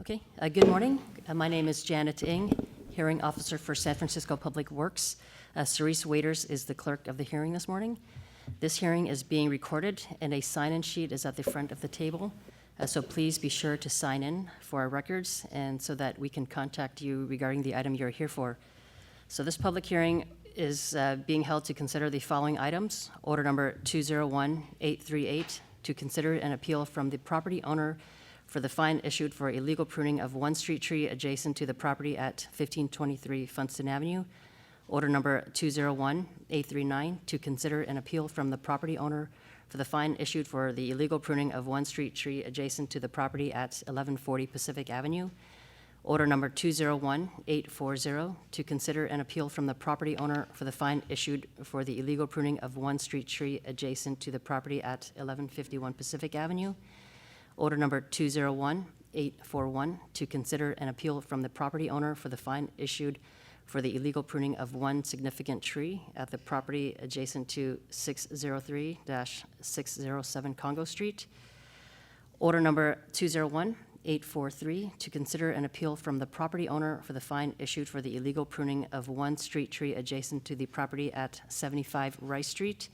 Okay, good morning. My name is Janet Ng, Hearing Officer for San Francisco Public Works. Cerise Waiters is the clerk of the hearing this morning. This hearing is being recorded, and a sign-in sheet is at the front of the table. So please be sure to sign in for our records and so that we can contact you regarding the item you're here for. So this public hearing is being held to consider the following items. Order number 201838, to consider an appeal from the property owner for the fine issued for illegal pruning of one street tree adjacent to the property at 1523 Funston Avenue. Order number 201839, to consider an appeal from the property owner for the fine issued for the illegal pruning of one street tree adjacent to the property at 1140 Pacific Avenue. Order number 201840, to consider an appeal from the property owner for the fine issued for the illegal pruning of one street tree adjacent to the property at 1151 Pacific Avenue. Order number 201841, to consider an appeal from the property owner for the fine issued for the illegal pruning of one significant tree at the property adjacent to 603-607 Congo Street. Order number 201843, to consider an appeal from the property owner for the fine issued for the illegal pruning of one street tree adjacent to the property at 75 Rice Street.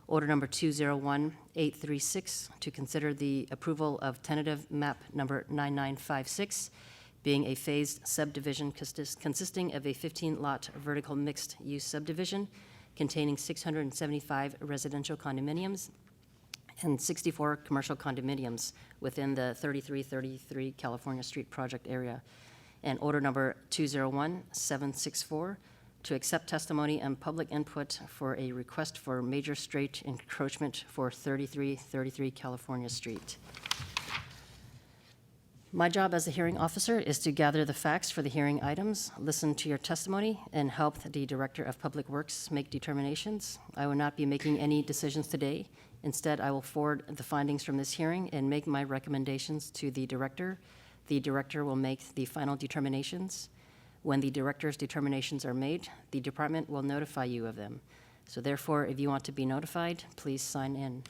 Order number 201836, to consider the approval of tentative map number 9956, being a phased subdivision consisting of a 15-lot vertical mixed-use subdivision containing 675 residential condominiums and 64 commercial condominiums within the 3333 California Street project area. And order number 201764, to accept testimony and public input for a request for major straight encroachment for 3333 California Street. My job as a hearing officer is to gather the facts for the hearing items, listen to your testimony, and help the Director of Public Works make determinations. I will not be making any decisions today. Instead, I will forward the findings from this hearing and make my recommendations to the Director. The Director will make the final determinations. When the Director's determinations are made, the Department will notify you of them. So therefore, if you want to be notified, please sign in.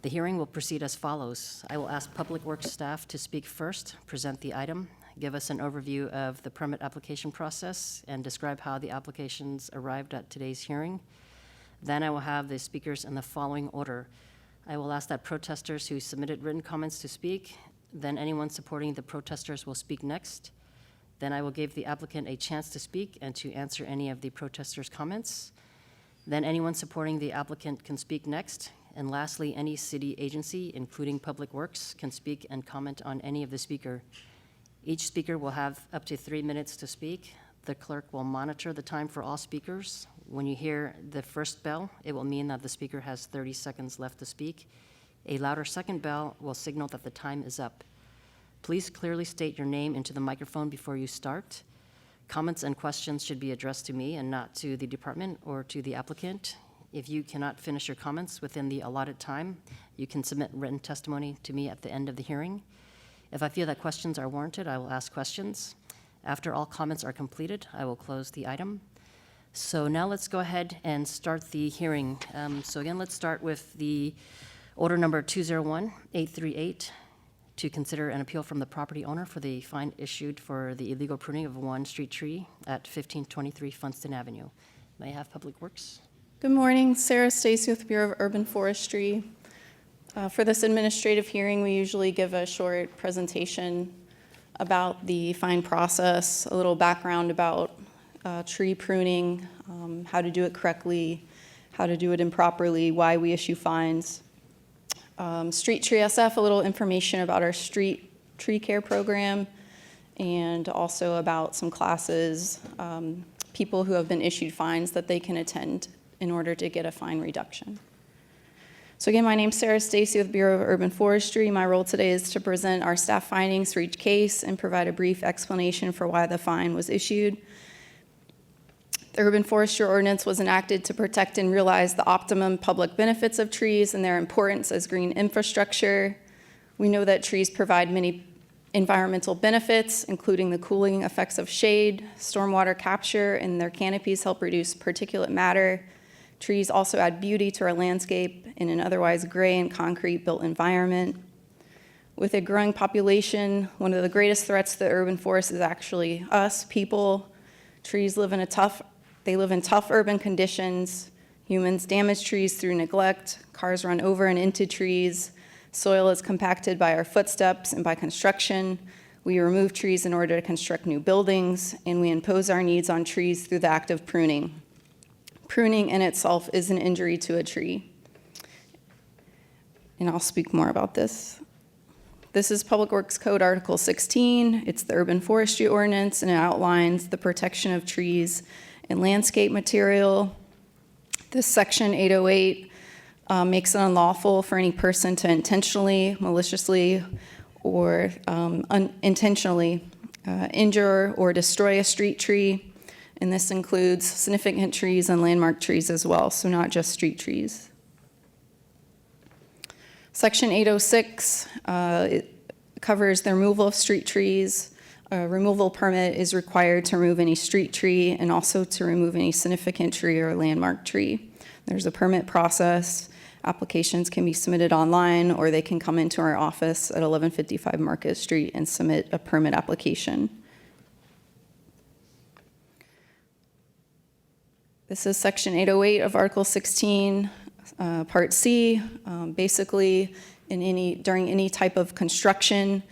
The hearing will proceed as follows. I will ask Public Works staff to speak first, present the item, give us an overview of the permit application process, and describe how the applications arrived at today's hearing. Then I will have the speakers in the following order. I will ask that protesters who submitted written comments to speak, then anyone supporting the protesters will speak next. Then I will give the applicant a chance to speak and to answer any of the protesters' comments. Then anyone supporting the applicant can speak next. And lastly, any city agency, including Public Works, can speak and comment on any of the speaker. Each speaker will have up to 3 minutes to speak. The clerk will monitor the time for all speakers. When you hear the first bell, it will mean that the speaker has 30 seconds left to speak. A louder second bell will signal that the time is up. Please clearly state your name into the microphone before you start. Comments and questions should be addressed to me and not to the department or to the applicant. If you cannot finish your comments within the allotted time, you can submit written testimony to me at the end of the hearing. If I feel that questions are warranted, I will ask questions. After all comments are completed, I will close the item. So now let's go ahead and start the hearing. So again, let's start with the order number 201838, to consider an appeal from the property owner for the fine issued for the illegal pruning of one street tree at 1523 Funston Avenue. May I have Public Works? Good morning, Sarah Stacy with the Bureau of Urban Forestry. For this administrative hearing, we usually give a short presentation about the fine process, a little background about tree pruning, how to do it correctly, how to do it improperly, why we issue fines. Street Tree SF, a little information about our street tree care program, and also about some classes, people who have been issued fines that they can attend in order to get a fine reduction. So again, my name's Sarah Stacy with Bureau of Urban Forestry. My role today is to present our staff findings for each case and provide a brief explanation for why the fine was issued. The Urban Forestry Ordinance was enacted to protect and realize the optimum public benefits of trees and their importance as green infrastructure. We know that trees provide many environmental benefits, including the cooling effects of shade, stormwater capture, and their canopies help reduce particulate matter. Trees also add beauty to our landscape in an otherwise gray and concrete built environment. With a growing population, one of the greatest threats to the urban forest is actually us, people. Trees live in tough urban conditions. Humans damage trees through neglect. Cars run over and into trees. Soil is compacted by our footsteps and by construction. We remove trees in order to construct new buildings, and we impose our needs on trees through the act of pruning. Pruning in itself is an injury to a tree. And I'll speak more about this. This is Public Works Code Article 16. It's the Urban Forestry Ordinance, and it outlines the protection of trees and landscape material. This section 808 makes it unlawful for any person to intentionally, maliciously, or unintentionally injure or destroy a street tree. And this includes significant trees and landmark trees as well, so not just street trees. Section 806 it covers the removal of street trees. A removal permit is required to remove any street tree and also to remove any significant tree or landmark tree. There's a permit process. Applications can be submitted online, or they can come into our office at 1155 Market Street and submit a permit application. This is Section 808 of Article 16. Part C, basically during any type of construction,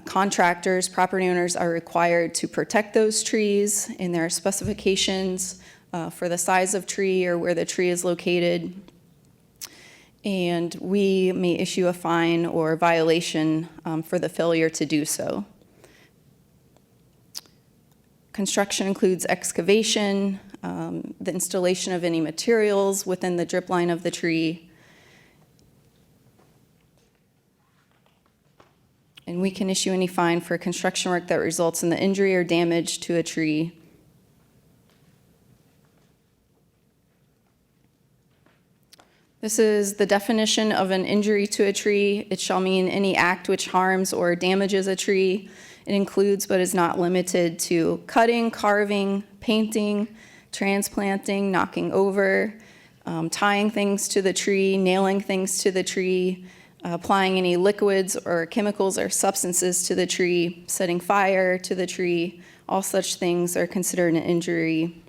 contractors, property owners are required to protect those trees, and there are specifications for the size of tree or where the tree is located. And we may issue a fine or violation for the failure to do so. Construction includes excavation, the installation of any materials within the drip line of the tree. And we can issue any fine for construction work that results in the injury or damage to a tree. This is the definition of an injury to a tree. It shall mean any act which harms or damages a tree. It includes but is not limited to cutting, carving, painting, transplanting, knocking over, tying things to the tree, nailing things to the tree, applying any liquids or chemicals or substances to the tree, setting fire to the tree. All such things are considered an injury,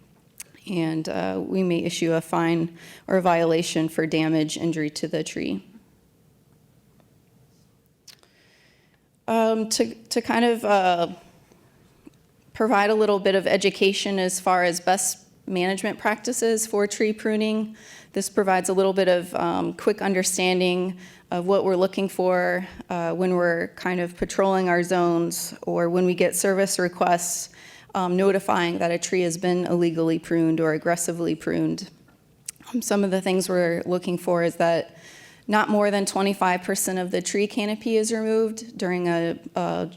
and we may issue a fine or a violation for damage, injury to the tree. To kind of provide a little bit of education as far as best management practices for tree pruning, this provides a little bit of quick understanding of what we're looking for when we're kind of patrolling our zones or when we get service requests notifying that a tree has been illegally pruned or aggressively pruned. Some of the things we're looking for is that not more than 25% of the tree canopy is removed during a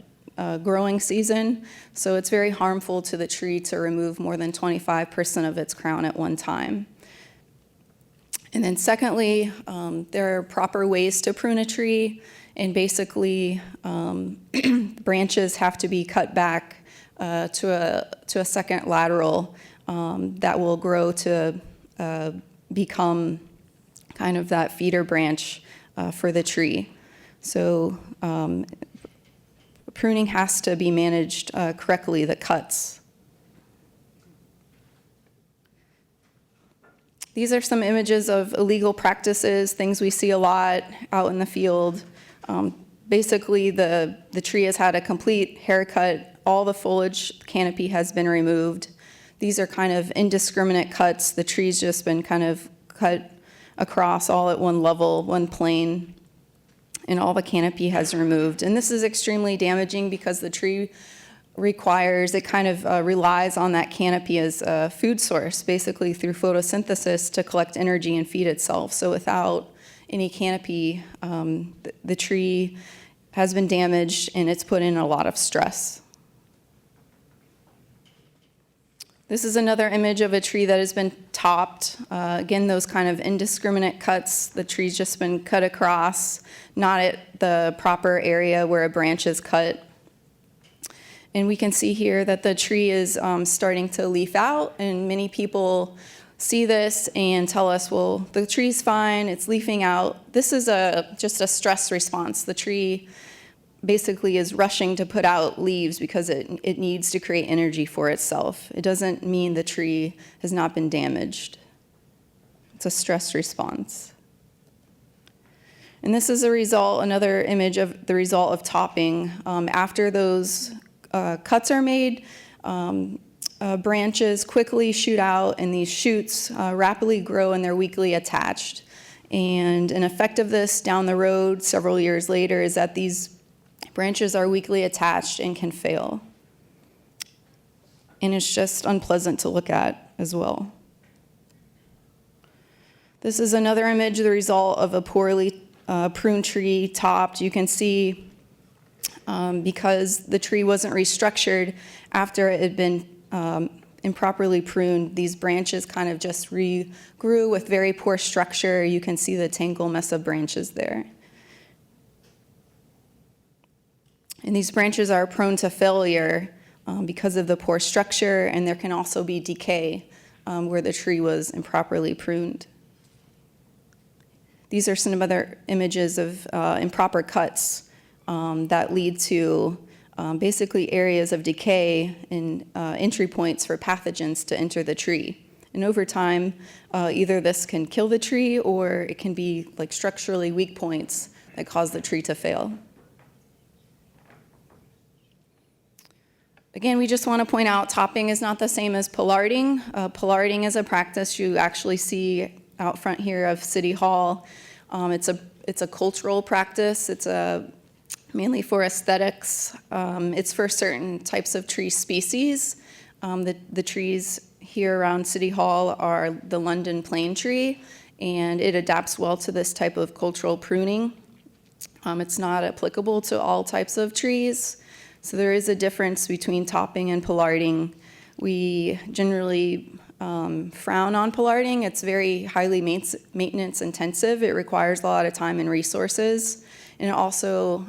growing season. So it's very harmful to the tree to remove more than 25% of its crown at one time. And then secondly, there are proper ways to prune a tree, and basically branches have to be cut back to a second lateral that will grow to become kind of that feeder branch for the tree. So pruning has to be managed correctly, the cuts. These are some images of illegal practices, things we see a lot out in the field. Basically, the tree has had a complete haircut. All the foliage canopy has been removed. These are kind of indiscriminate cuts. The tree's just been kind of cut across all at one level, one plane, and all the canopy has removed. And this is extremely damaging because the tree it kind of relies on that canopy as a food source, basically through photosynthesis to collect energy and feed itself. So without any canopy, the tree has been damaged and it's put in a lot of stress. This is another image of a tree that has been topped. Again, those kind of indiscriminate cuts. The tree's just been cut across, not at the proper area where a branch is cut. And we can see here that the tree is starting to leaf out, and many people see this and tell us, well, the tree's fine, it's leafing out. This is just a stress response. The tree basically is rushing to put out leaves because it needs to create energy for itself. It doesn't mean the tree has not been damaged. It's a stress response. And this is another image of the result of topping. After those cuts are made, branches quickly shoot out, and these shoots rapidly grow, and they're weakly attached. And an effect of this down the road several years later is that these branches are weakly attached and can fail. And it's just unpleasant to look at as well. This is another image, the result of a poorly pruned tree topped. You can see because the tree wasn't restructured after it had been improperly pruned, these branches kind of just regrew with very poor structure. You can see the tangle mess of branches there. And these branches are prone to failure because of the poor structure, and there can also be decay where the tree was improperly pruned. These are some other images of improper cuts that lead to basically areas of decay and entry points for pathogens to enter the tree. And over time, either this can kill the tree, or it can be like structurally weak points that cause the tree to fail. Again, we just want to point out topping is not the same as pollarding. Pollarding is a practice you actually see out front here of City Hall. It's a cultural practice. It's mainly for aesthetics. It's for certain types of tree species. The trees here around City Hall are the London plane tree, and it adapts well to this type of cultural pruning. It's not applicable to all types of trees. So there is a difference between topping and pollarding. We generally frown on pollarding. It's very highly maintenance intensive. It requires a lot of time and resources. And also,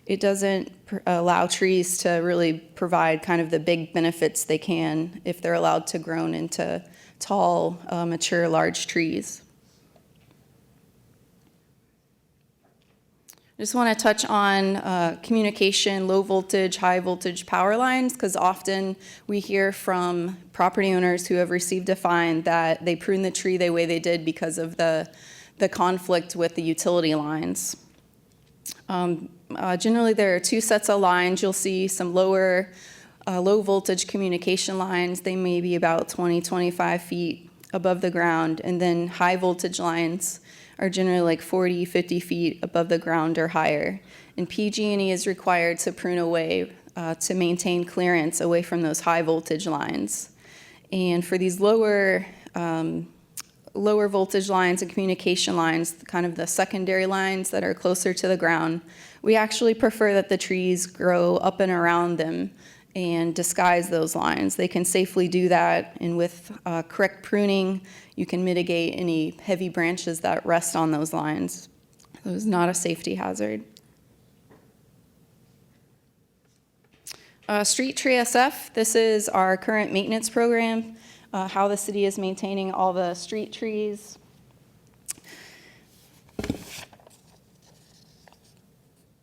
it doesn't allow trees to really provide kind of the big benefits they can if they're allowed to grow into tall, mature, large trees. I just want to touch on communication, low voltage, high voltage power lines, because often we hear from property owners who have received a fine that they pruned the tree the way they did because of the conflict with the utility lines. Generally, there are two sets of lines. You'll see some low voltage communication lines. They may be about 20, 25 feet above the ground, and then high voltage lines are generally like 40, 50 feet above the ground or higher. And PG&E is required to prune away to maintain clearance away from those high voltage lines. And for these lower voltage lines and communication lines, kind of the secondary lines that are closer to the ground, we actually prefer that the trees grow up and around them and disguise those lines. They can safely do that, and with correct pruning, you can mitigate any heavy branches that rest on those lines. It is not a safety hazard. Street Tree SF, this is our current maintenance program, how the city is maintaining all the street trees.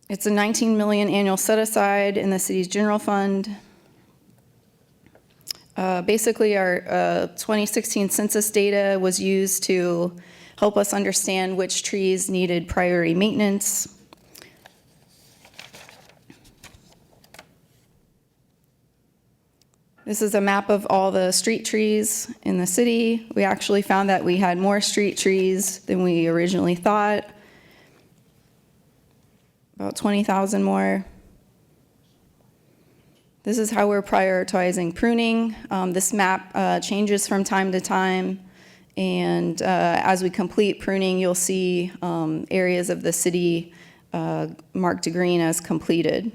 It's a $19 million annual set-aside in the city's general fund. Basically, our 2016 census data was used to help us understand which trees needed priority maintenance. This is a map of all the street trees in the city. We actually found that we had more street trees than we originally thought. About 20,000 more. This is how we're prioritizing pruning. This map changes from time to time, and as we complete pruning, you'll see areas of the city marked green as completed.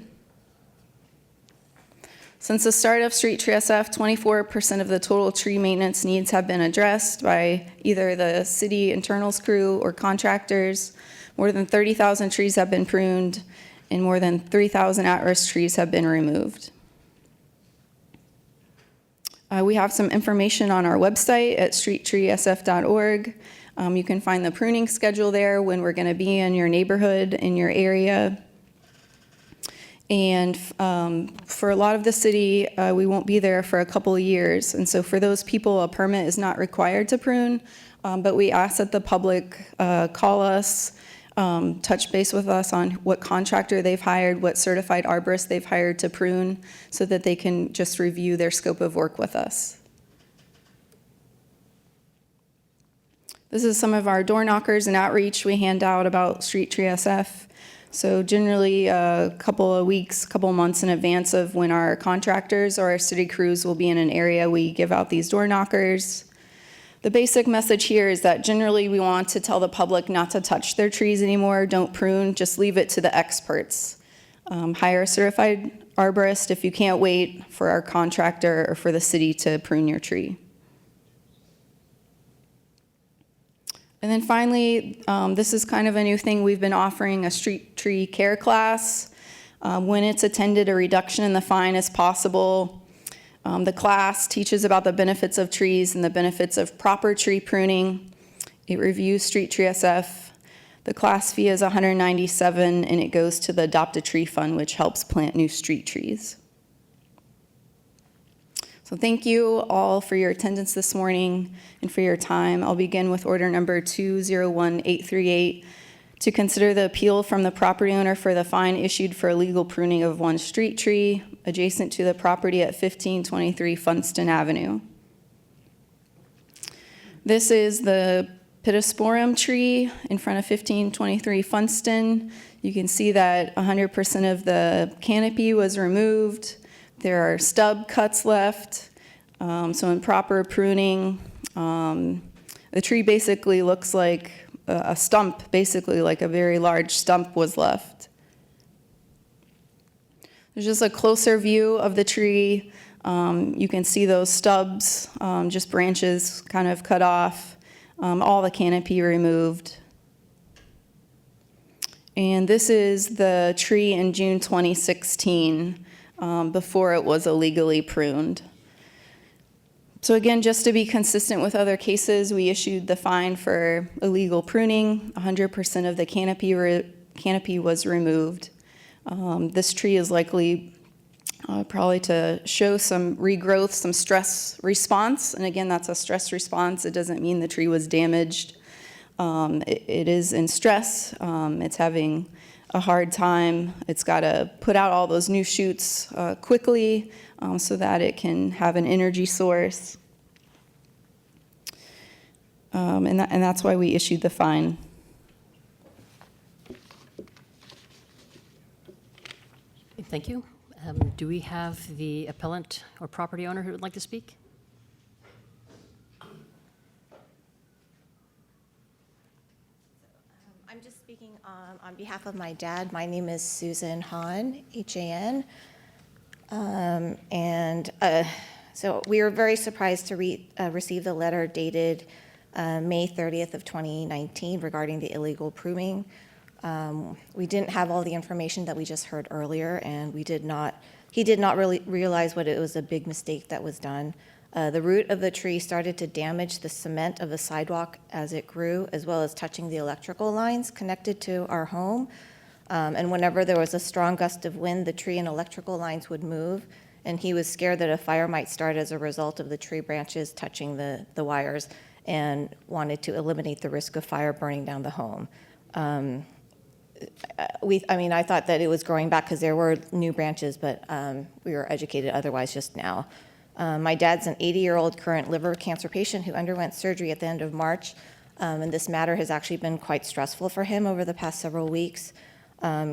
Since the start of Street Tree SF, 24% of the total tree maintenance needs have been addressed by either the city internals crew or contractors. More than 30,000 trees have been pruned, and more than 3,000 at-risk trees have been removed. We have some information on our website at streettreesf.org. You can find the pruning schedule there, when we're going to be in your neighborhood, in your area. And for a lot of the city, we won't be there for a couple of years. And so for those people, a permit is not required to prune, but we ask that the public call us, touch base with us on what contractor they've hired, what certified arborist they've hired to prune, so that they can just review their scope of work with us. This is some of our door knockers and outreach we hand out about Street Tree SF. So generally a couple of weeks, couple of months in advance of when our contractors or our city crews will be in an area, we give out these door knockers. The basic message here is that generally we want to tell the public not to touch their trees anymore. Don't prune, just leave it to the experts. Hire a certified arborist if you can't wait for our contractor or for the city to prune your tree. And then finally, this is kind of a new thing. We've been offering a street tree care class. When it's attended, a reduction in the fine is possible. The class teaches about the benefits of trees and the benefits of proper tree pruning. It reviews Street Tree SF. The class fee is $197, and it goes to the Adopt a Tree Fund, which helps plant new street trees. So thank you all for your attendance this morning and for your time. I'll begin with order number 201838 to consider the appeal from the property owner for the fine issued for illegal pruning of one street tree adjacent to the property at 1523 Funston Avenue. This is the Pittosporum tree in front of 1523 Funston. You can see that 100% of the canopy was removed. There are stub cuts left, so improper pruning. The tree basically looks like a stump, basically like a very large stump was left. There's just a closer view of the tree. You can see those stubs, just branches kind of cut off, all the canopy removed. And this is the tree in June 2016, before it was illegally pruned. So again, just to be consistent with other cases, we issued the fine for illegal pruning. 100% of the canopy was removed. This tree is likely probably to show some regrowth, some stress response. And again, that's a stress response. It doesn't mean the tree was damaged. It is in stress. It's having a hard time. It's got to put out all those new shoots quickly so that it can have an energy source. And that's why we issued the fine. Thank you. Do we have the appellant or property owner who would like to speak? I'm just speaking on behalf of my dad. My name is Susan Hahn, H-A-N. So we were very surprised to receive the letter dated May 30th of 2019 regarding the illegal pruning. We didn't have all the information that we just heard earlier, and he did not really realize what it was a big mistake that was done. The root of the tree started to damage the cement of the sidewalk as it grew, as well as touching the electrical lines connected to our home. And whenever there was a strong gust of wind, the tree and electrical lines would move, and he was scared that a fire might start as a result of the tree branches touching the wires, and wanted to eliminate the risk of fire burning down the home. I thought that it was growing back because there were new branches, but we were educated otherwise just now. My dad's an 80-year-old current liver cancer patient who underwent surgery at the end of March, and this matter has actually been quite stressful for him over the past several weeks.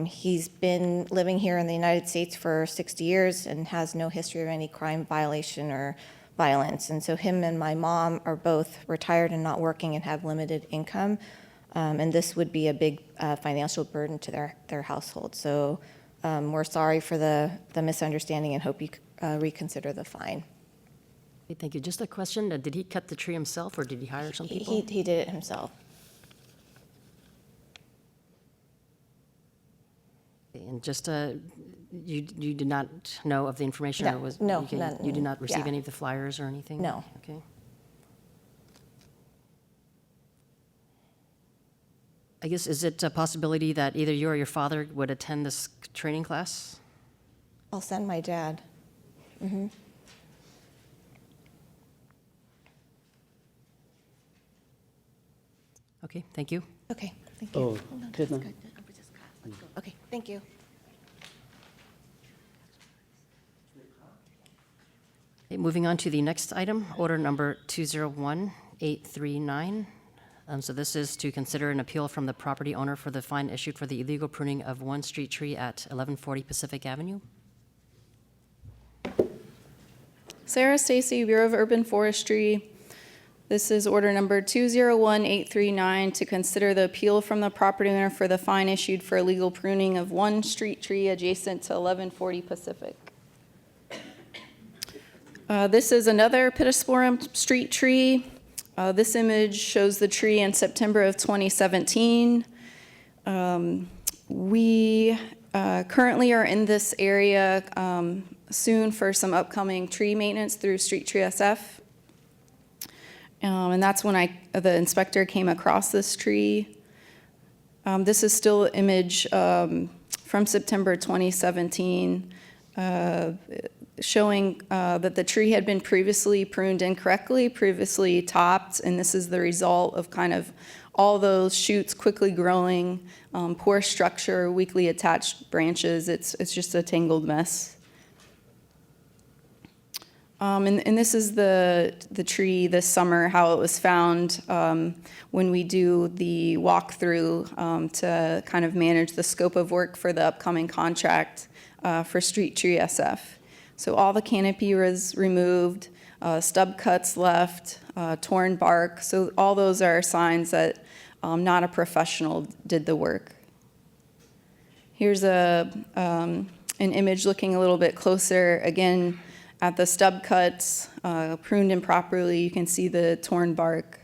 He's been living here in the United States for 60 years and has no history of any crime, violation, or violence. And so him and my mom are both retired and not working and have limited income. And this would be a big financial burden to their household. So we're sorry for the misunderstanding and hope you reconsider the fine. Okay, thank you. Just a question. Did he cut the tree himself, or did he hire some people? He did it himself. And just You did not know of the information? No, or was no, okay, none, You did not receive yeah. any of the flyers or anything? No. Okay. I guess, is it a possibility that either you or your father would attend this training class? I'll send my dad. Okay, thank you. Okay, thank you. Oh, good. Okay, thank you. Okay, moving on to the next item, order number 201839. So this is to consider an appeal from the property owner for the fine issued for the illegal pruning of one street tree at 1140 Pacific Avenue. Sarah Stacy, Bureau of Urban Forestry. This is order number 201839 to consider the appeal from the property owner for the fine issued for illegal pruning of one street tree adjacent to 1140 Pacific. This is another Pittosporum street tree. This image shows the tree in September of 2017. We currently are in this area soon for some upcoming tree maintenance through Street Tree SF. And that's when the inspector came across this tree. This is still an image from September 2017 showing that the tree had been previously pruned incorrectly, previously topped, and this is the result of kind of all those shoots quickly growing, poor structure, weakly attached branches. It's just a tangled mess. And this is the tree this summer, how it was found when we do the walkthrough to kind of manage the scope of work for the upcoming contract for Street Tree SF. So all the canopy was removed, stub cuts left, torn bark. So all those are signs that not a professional did the work. Here's an image looking a little bit closer, again, at the stub cuts, pruned improperly. You can see the torn bark.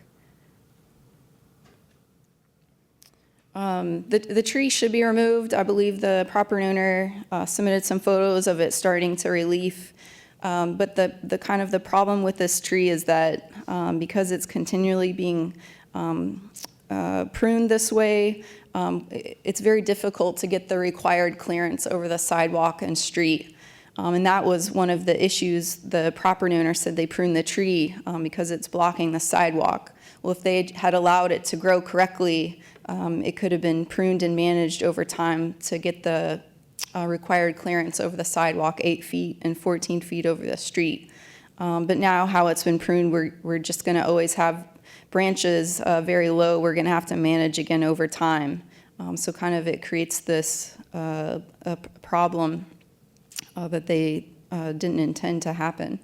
The tree should be removed. I believe the property owner submitted some photos of it starting to relief. But the kind of the problem with this tree is that because it's continually being pruned this way, it's very difficult to get the required clearance over the sidewalk and street. And that was one of the issues. The property owner said they pruned the tree because it's blocking the sidewalk. Well, if they had allowed it to grow correctly, it could have been pruned and managed over time to get the required clearance over the sidewalk, 8 feet and 14 feet over the street. But now how it's been pruned, we're just gonna always have branches very low. We're gonna have to manage again over time. So kind of it creates this a problem that they didn't intend to happen.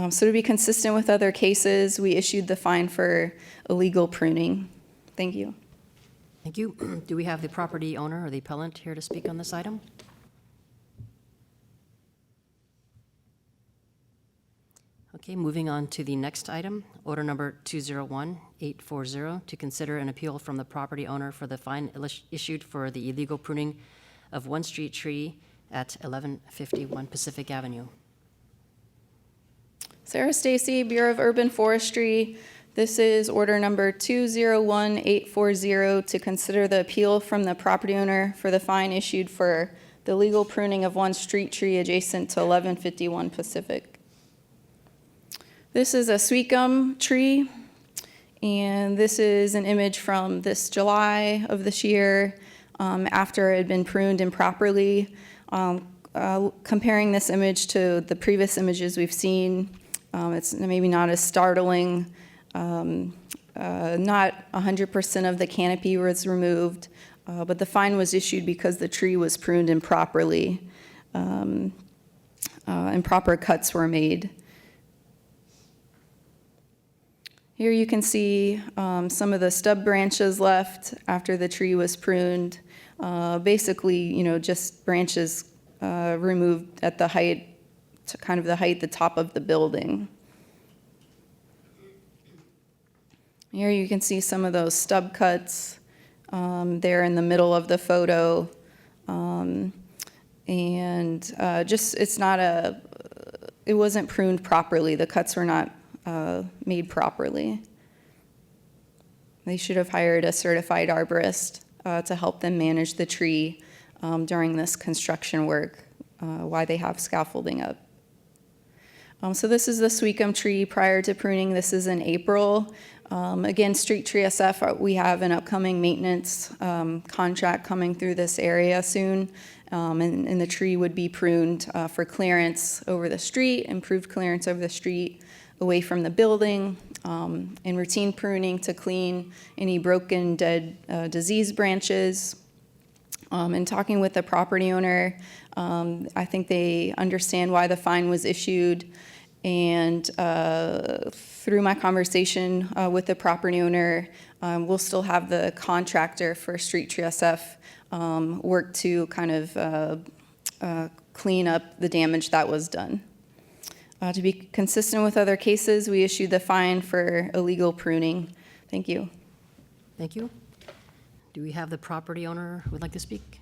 So to be consistent with other cases, we issued the fine for illegal pruning. Thank you. Thank you. Do we have the property owner or the appellant here to speak on this item? Okay, moving on to the next item, order number 201840, to consider an appeal from the property owner for the fine issued for the illegal pruning of one street tree at 1151 Pacific Avenue. Sarah Stacy, Bureau of Urban Forestry. This is order number 201840 to consider the appeal from the property owner for the fine issued for the illegal pruning of one street tree adjacent to 1151 Pacific. This is a sweet gum tree, and this is an image from this July of this year after it had been pruned improperly. Comparing this image to the previous images we've seen, it's maybe not as startling. Not 100% of the canopy was removed, but the fine was issued because the tree was pruned improperly. Improper cuts were made. Here you can see some of the stub branches left after the tree was pruned. Basically, just branches removed at the height, the top of the building. Here you can see some of those stub cuts there in the middle of the photo. And And just, it wasn't pruned properly. The cuts were not made properly. They should have hired a certified arborist to help them manage the tree during this construction work while they have scaffolding up. So this is the Sweetgum tree prior to pruning. This is in April. Again, Street Tree SF, we have an upcoming maintenance contract coming through this area soon. And the tree would be pruned for clearance over the street, improved clearance over the street, away from the building, and routine pruning to clean any broken, dead, diseased branches. And talking with the property owner, I think they understand why the fine was issued. And through my conversation with the property owner, we'll still have the contractor for Street Tree SF work to kind of clean up the damage that was done. To be consistent with other cases, we issued the fine for illegal pruning. Thank you. Thank you. Do we have the property owner who would like to speak?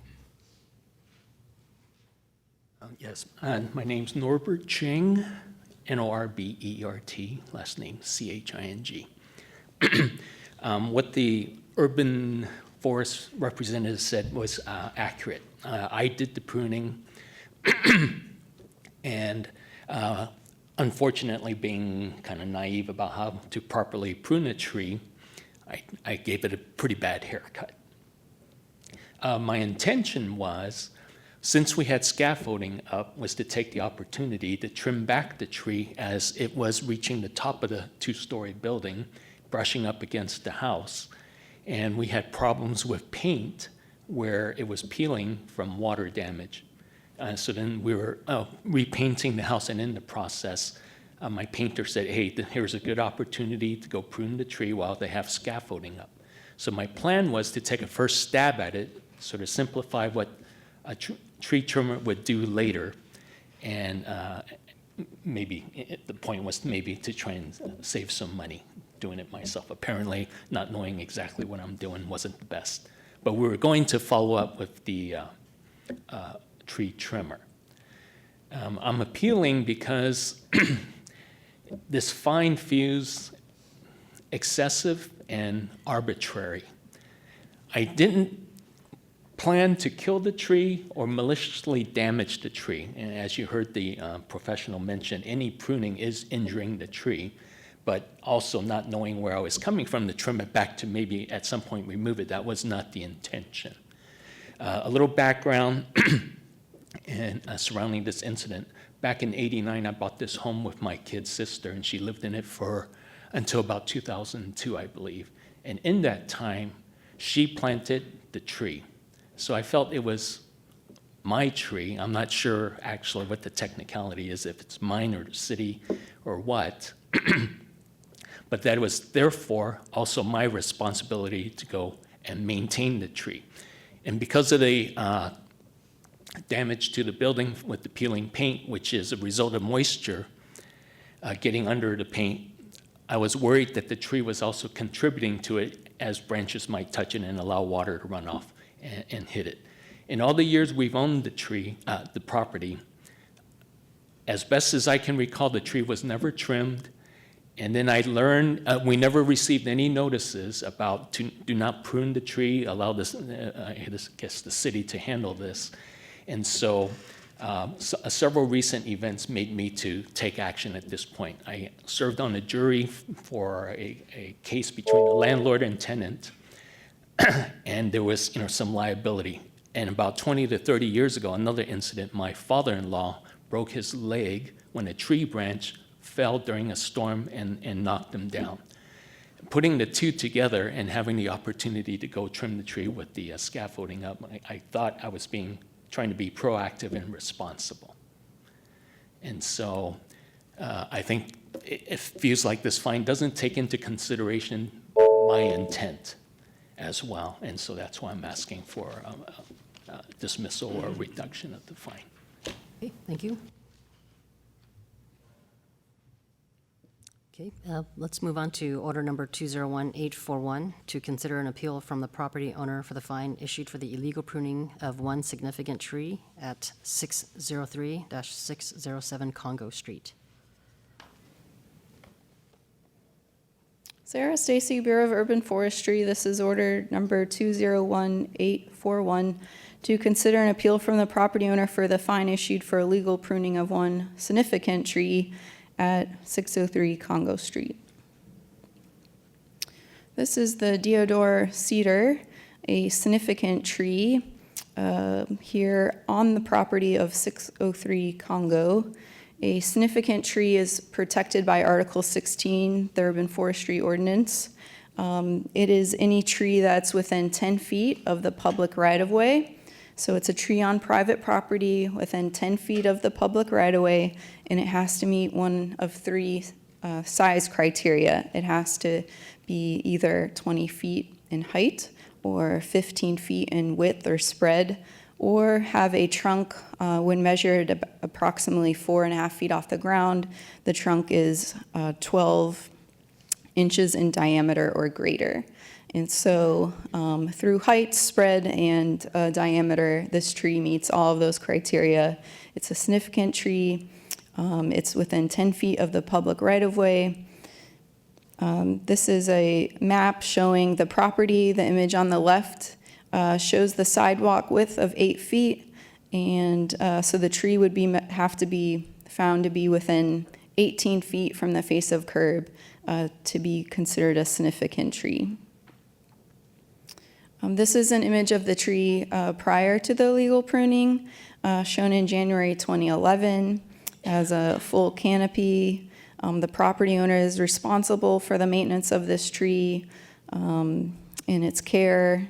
Yes, my name's Norbert Ching, Norbert, last name Ching. What the urban forest representative said was accurate. I did the pruning, and unfortunately, being kind of naive about how to properly prune a tree, I gave it a pretty bad haircut. My intention was, since we had scaffolding up, was to take the opportunity to trim back the tree as it was reaching the top of the two-story building, brushing up against the house. And we had problems with paint where it was peeling from water damage. So then we were repainting the house, and in the process, my painter said, hey, here's a good opportunity to go prune the tree while they have scaffolding up. So my plan was to take a first stab at it, sort of simplify what a tree trimmer would do later, and maybe the point was maybe to try and save some money doing it myself. Apparently, not knowing exactly what I'm doing wasn't the best. But we were going to follow up with the tree trimmer. I'm appealing because this fine feels excessive and arbitrary. I didn't plan to kill the tree or maliciously damage the tree. And as you heard the professional mention, any pruning is injuring the tree, but also not knowing where I was coming from to trim it back to maybe at some point remove it. That was not the intention. A little background and surrounding this incident. Back in '89, I bought this home with my kid's sister, and she lived in it until about 2002, I believe. And in that time, she planted the tree. So I felt it was my tree. I'm not sure actually what the technicality is, if it's mine or the city or what, but that it was therefore also my responsibility to go and maintain the tree. And because of the damage to the building with the peeling paint, which is a result of moisture getting under the paint, I was worried that the tree was also contributing to it, as branches might touch it and allow water to run off and hit it. In all the years we've owned the tree, the property, as best as I can recall, the tree was never trimmed. And then I learned, we never received any notices about do not prune the tree, allow this, I guess the city to handle this. And so several recent events made me to take action at this point. I served on a jury for a case between a landlord and tenant, and there was some liability. And about 20 to 30 years ago, another incident, my father-in-law broke his leg when a tree branch fell during a storm and knocked him down. Putting the two together and having the opportunity to go trim the tree with the scaffolding up, I thought I was trying to be proactive and responsible. And so I think it feels like this fine doesn't take into consideration my intent as well. And so that's why I'm asking for dismissal or reduction of the fine. Okay, thank you. Okay, let's move on to order number 201841, to consider an appeal from the property owner for the fine issued for the illegal pruning of one significant tree at 603-607 Congo Street. Sarah Stacy, Bureau of Urban Forestry. This is order number 201841, to consider an appeal from the property owner for the fine issued for illegal pruning of one significant tree at 603 Congo Street. This is the deodar cedar, a significant tree here on the property of 603 Congo. A significant tree is protected by Article 16, the Urban Forestry Ordinance. It is any tree that's within 10 feet of the public right-of-way. So it's a tree on private property within 10 feet of the public right-of-way, and it has to meet one of three size criteria. It has to be either 20 feet in height, or 15 feet in width or spread, or have a trunk, when measured approximately 4.5 feet off the ground, the trunk is 12 inches in diameter or greater. And so through height, spread, and diameter, this tree meets all of those criteria. It's a significant tree. It's within 10 feet of the public right-of-way. This is a map showing the property. The image on the left shows the sidewalk width of 8 feet. And so the tree would have to be found to be within 18 feet from the face of curb to be considered a significant tree. This is an image of the tree prior to the illegal pruning, shown in January 2011 as a full canopy. The property owner is responsible for the maintenance of this tree and its care.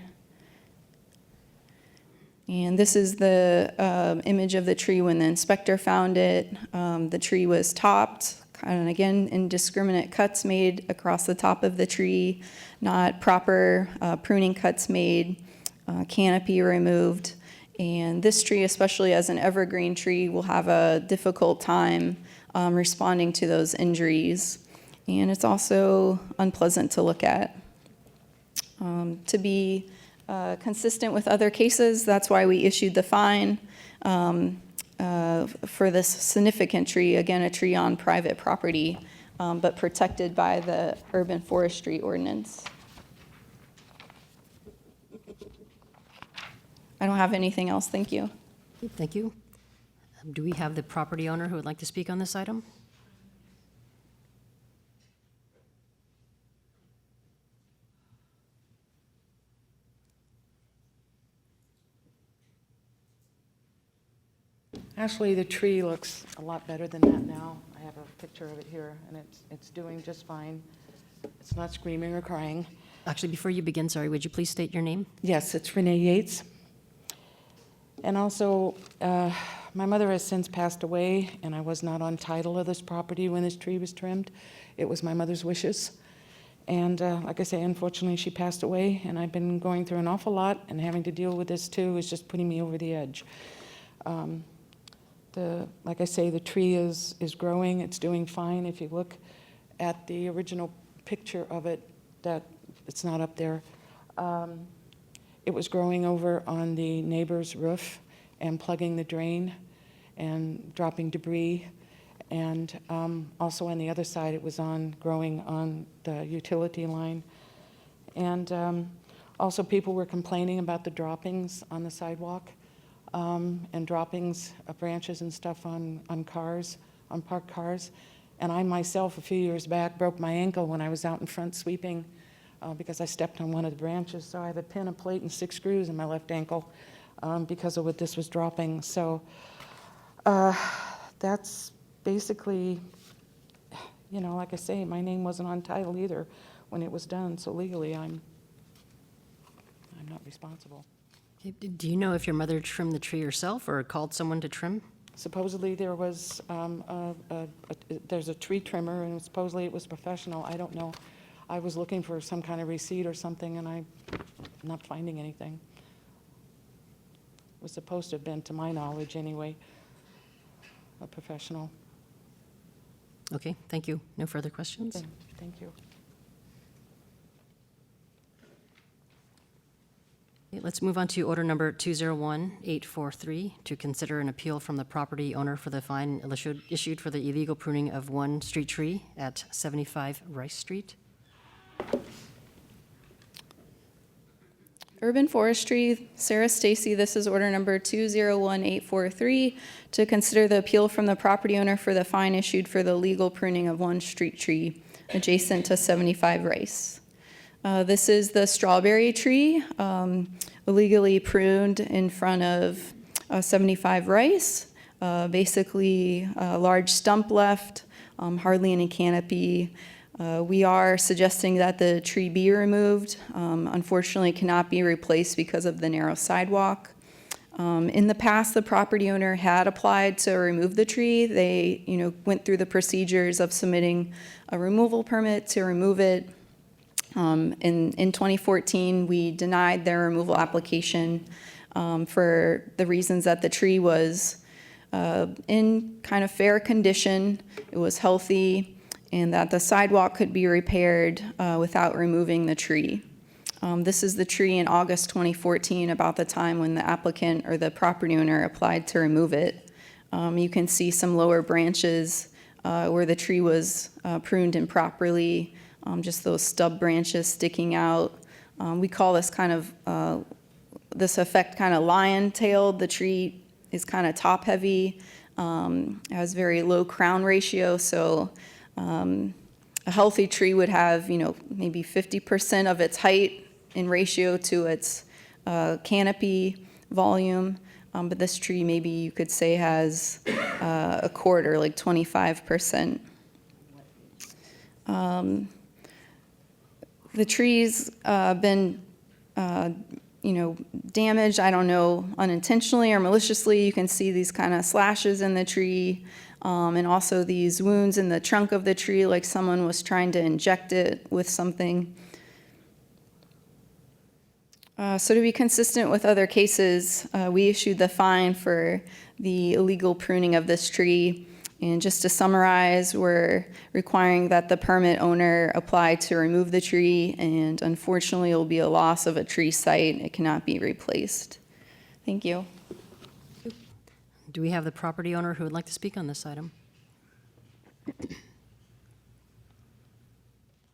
And this is the image of the tree when the inspector found it. The tree was topped, and again, indiscriminate cuts made across the top of the tree, not proper pruning cuts made, canopy removed. And this tree, especially as an evergreen tree, will have a difficult time responding to those injuries. And it's also unpleasant to look at. To be consistent with other cases, that's why we issued the fine for this significant tree, again, a tree on private property, but protected by the Urban Forestry Ordinance. I don't have anything else, thank you. Okay, thank you. Do we have the property owner who would like to speak on this item? Actually, the tree looks a lot better than that now. I have a picture of it here, and it's doing just fine. It's not screaming or crying. Actually, before you begin, sorry, would you please state your name? Yes, it's Renee Yates. And also, my mother has since passed away, and I was not on title of this property when this tree was trimmed. It was my mother's wishes. And like I say, unfortunately, she passed away, and I've been going through an awful lot, and having to deal with this too is just putting me over the edge. Like I say, the tree is growing. It's doing fine. If you look at the original picture of it, that it's not up there. It was growing over on the neighbor's roof and plugging the drain and dropping debris. And also on the other side, it was growing on the utility line. And also people were complaining about the droppings on the sidewalk. And droppings of branches and stuff on cars, on parked cars. And I myself, a few years back, broke my ankle when I was out in front sweeping because I stepped on one of the branches. So I have a pin, a plate, and 6 screws in my left ankle because of what this was dropping. So that's basically, you know, like I say, my name wasn't on title either when it was done. So legally, I'm not responsible. Okay, do you know if your mother trimmed the tree herself or called someone to trim? Supposedly there was, there's a tree trimmer, and supposedly it was professional. I don't know. I was looking for some kind of receipt or something, and I'm not finding anything. It was supposed to have been, to my knowledge anyway, a professional. Okay, thank you. No further questions? Thank you. Okay, let's move on to order number 201843, to consider an appeal from the property owner for the fine issued for the illegal pruning of one street tree at 75 Rice Street. Urban Forestry, Sarah Stacy, this is order number 201843, to consider the appeal from the property owner for the fine issued for the illegal pruning of one street tree adjacent to 75 Rice. This is the strawberry tree, illegally pruned in front of 75 Rice. Basically, a large stump left, hardly any canopy. We are suggesting that the tree be removed. Unfortunately, it cannot be replaced because of the narrow sidewalk. In the past, the property owner had applied to remove the tree. They, went through the procedures of submitting a removal permit to remove it. In 2014, we denied their removal application for the reasons that the tree was in kind of fair condition, it was healthy, and that the sidewalk could be repaired without removing the tree. This is the tree in August 2014, about the time when the applicant or the property owner applied to remove it. You can see some lower branches where the tree was pruned improperly, just those stub branches sticking out. We call this kind of, this effect kind of lion-tailed. The tree is kind of top-heavy, has very low crown ratio, so a healthy tree would have, maybe 50% of its height in ratio to its canopy volume, but this tree maybe you could say has a quarter, like 25%. The tree's been, damaged, I don't know, unintentionally or maliciously. You can see these kind of slashes in the tree, and also these wounds in the trunk of the tree, like someone was trying to inject it with something. So to be consistent with other cases, we issued the fine for the illegal pruning of this tree. And just to summarize, we're requiring that the permit owner apply to remove the tree, and unfortunately, it will be a loss of a tree site. It cannot be replaced. Thank you. Do we have the property owner who would like to speak on this item? Good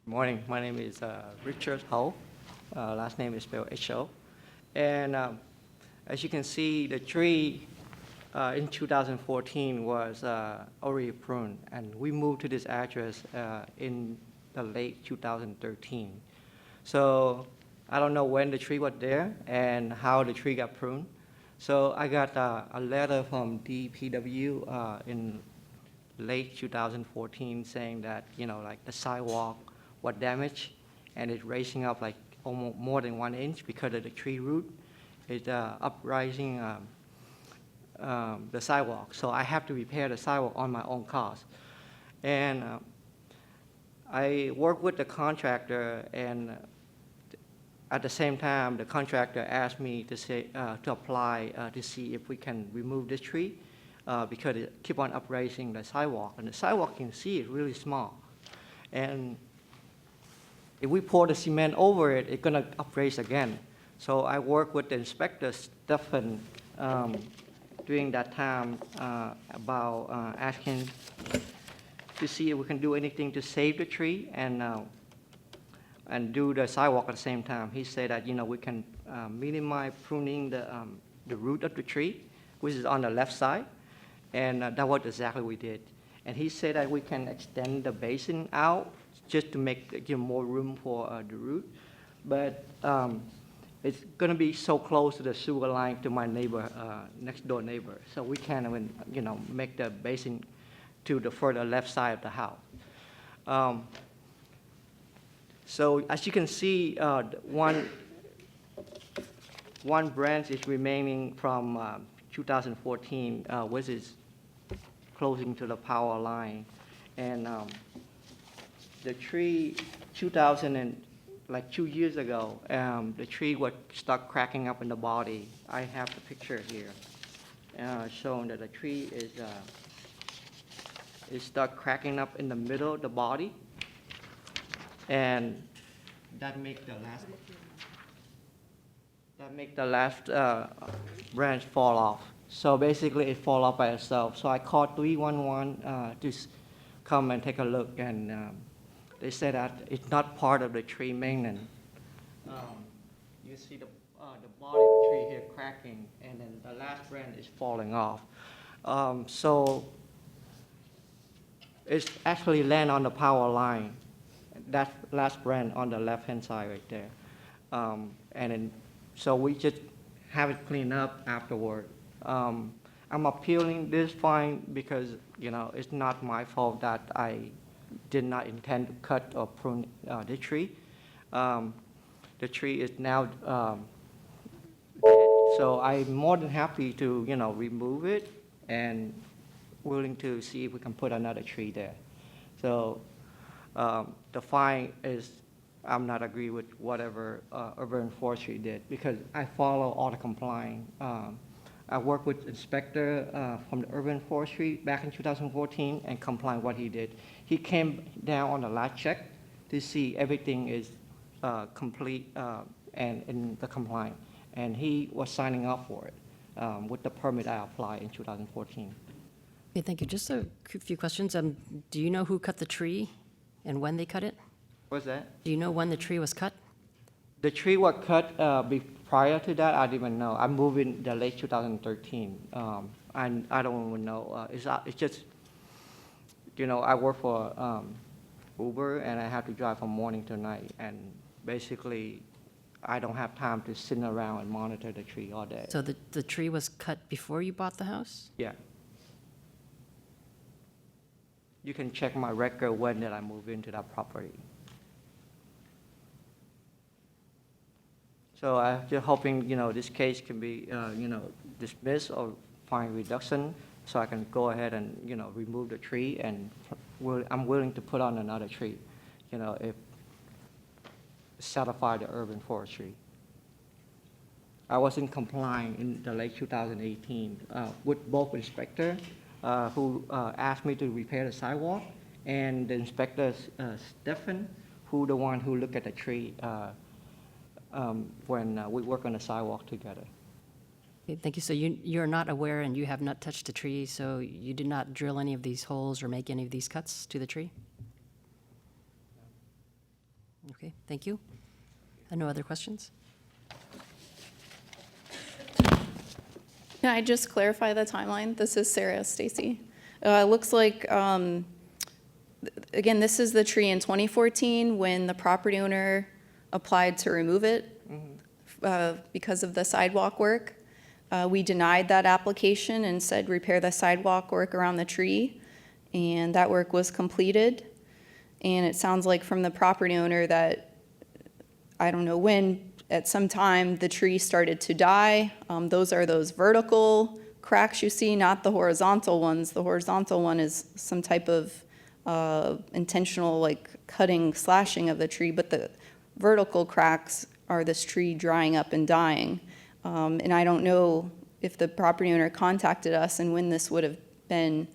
morning. My name is Richard Ho. Last name is spelled H-O. And as you can see, the tree in 2014 was already pruned, and we moved to this address in the late 2013. So I don't know when the tree was there and how the tree got pruned. So I got a letter from DPW in late 2014 saying that, like the sidewalk was damaged and it's raising up like almost more than 1 inch because of the tree root. It's uprising the sidewalk. So I have to repair the sidewalk on my own cost. And I work with the contractor, and at the same time, the contractor asked me to apply to see if we can remove this tree because it keep on upraising the sidewalk. And the sidewalk, you can see, is really small. And if we pour the cement over it, it's going to upraise again. So I work with the inspector, Stephen, during that time about asking to see if we can do anything to save the tree and do the sidewalk at the same time. He said that we can minimize pruning the root of the tree, which is on the left side, and that was exactly what we did. And he said that we can extend the basin out just to give more room for the root, but it's going to be so close to the sewer line to my neighbor, next door neighbor, so we can't even make the basin to the further left side of the house. So as you can see, one branch is remaining from 2014, which is closing to the power line. And the tree, 2 years ago, the tree would start cracking up in the body. I have the picture here showing that the tree is it start cracking up in the middle of the body, and that make the last branch fall off. So basically, it fall off by itself. So I called 311 to come and take a look, and they said that it's not part of the tree maintenance. You see the body of the tree here cracking, and then the last branch is falling off. So it's actually land on the power line. That last branch on the left-hand side right there. And then, so we just have it cleaned up afterward. I'm appealing this fine because, you know, it's not my fault that I did not intend to cut or prune the tree. The tree is now dead, so I'm more than happy to, you know, remove it and willing to see if we can put another tree there. So the fine is, I'm not agree with whatever urban forestry did because I follow all the complying. I worked with inspector from the urban forestry back in 2014 and complied what he did. He came down on the last check to see everything is complete and in the compliance. And he was signing up for it with the permit I applied in 2014. Okay, thank you. Just a few questions. Do you know who cut the tree and when they cut it? What's that? Do you know when the tree was cut? The tree was cut prior to that. I didn't even know. I moved in the late 2013. And I don't even know. It's just, you know, I work for Uber and I have to drive from morning to night. And basically, I don't have time to sit around and monitor the tree all day. So the tree was cut before you bought the house? Yeah. You can check my record when did I move into that property. So I'm just hoping, you know, this case can be, you know, dismissed or fine reduction so I can go ahead and, you know, remove the tree and I'm willing to put on another tree, you know, if satisfy the urban forestry. I was in compliance in the late 2018 with both inspector who asked me to repair the sidewalk and the inspector Stephen, who the one who looked at the tree when we work on the sidewalk together. Okay, thank you. So you're not aware and you have not touched the tree, so you did not drill any of these holes or make any of these cuts to the tree? Okay, thank you. No other questions? Can I just clarify the timeline? This is Sarah Stacy. It looks like, again, this is the tree in 2014 when the property owner applied to remove it because of the sidewalk work. We denied that application and said repair the sidewalk work around the tree, and that work was completed. And it sounds like from the property owner that, I don't know when, at some time, the tree started to die. Those are those vertical cracks you see, not the horizontal ones. The horizontal one is some type of intentional, like, cutting, slashing of the tree, but the vertical cracks are this tree drying up and dying. And I don't know if the property owner contacted us and when this would have been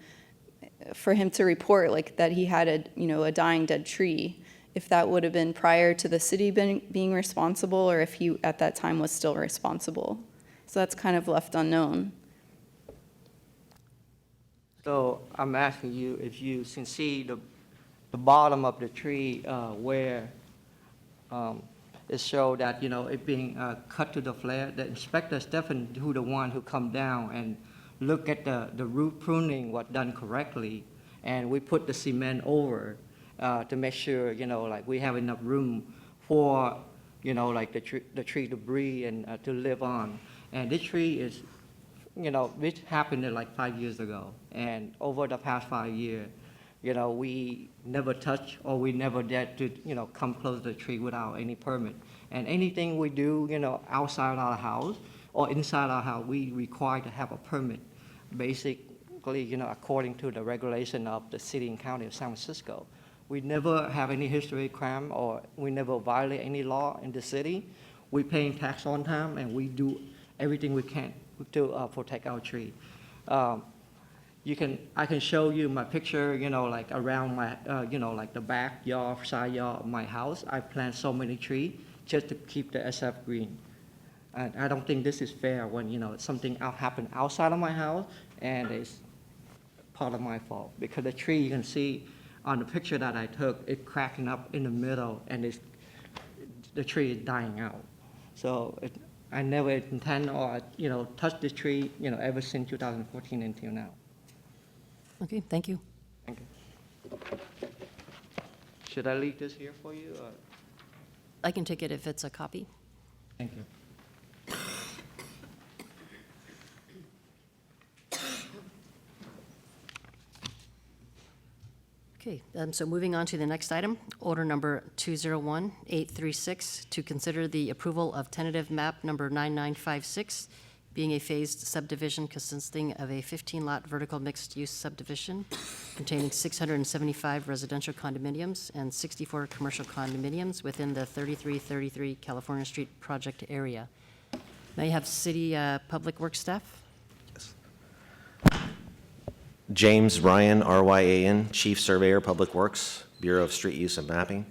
for him to report, like, that he had a dying dead tree, if that would have been prior to the city being responsible or if he at that time was still responsible. So that's kind of left unknown. So I'm asking you if you can see the bottom of the tree where it showed that, you know, it being cut to the flare. The inspector, Stephen, who the one who come down and look at the root pruning was done correctly, and we put the cement over to make sure, you know, like we have enough room for, you know, like the tree to breathe and to live on. And this tree is, you know, this happened like 5 years ago. And over the past 5 years, you know, we never touch or we never dared to, you know, come close to the tree without any permit. And anything we do, you know, outside our house or inside our house, we require to have a permit. Basically, you know, according to the regulation of the city and county of San Francisco. We never have any history of crime or we never violate any law in the city. We paying tax on time and we do everything we can to protect our tree. I can show you my picture, like around my, like the backyard, side yard of my house. I plant so many trees just to keep the SF green. And I don't think this is fair when, something happen outside of my house and it's part of my fault. Because the tree, you can see on the picture that I took, it's cracking up in the middle and the tree is dying out. So I never intend or, touch this tree, ever since 2014 until now. Okay, thank you. Thank you. Should I leave this here for you? Or? I can take it if it's a copy. Thank you. Okay, so moving on to the next item, order number 201836, to consider the approval of tentative map number 9956, being a phased subdivision consisting of a 15-lot vertical mixed-use subdivision containing 675 residential condominiums and 64 commercial condominiums within the 3333 California Street project area. May I have city public works staff? James Ryan, R-Y-A-N, Chief Surveyor, Public Works, Bureau of Street Use and Mapping.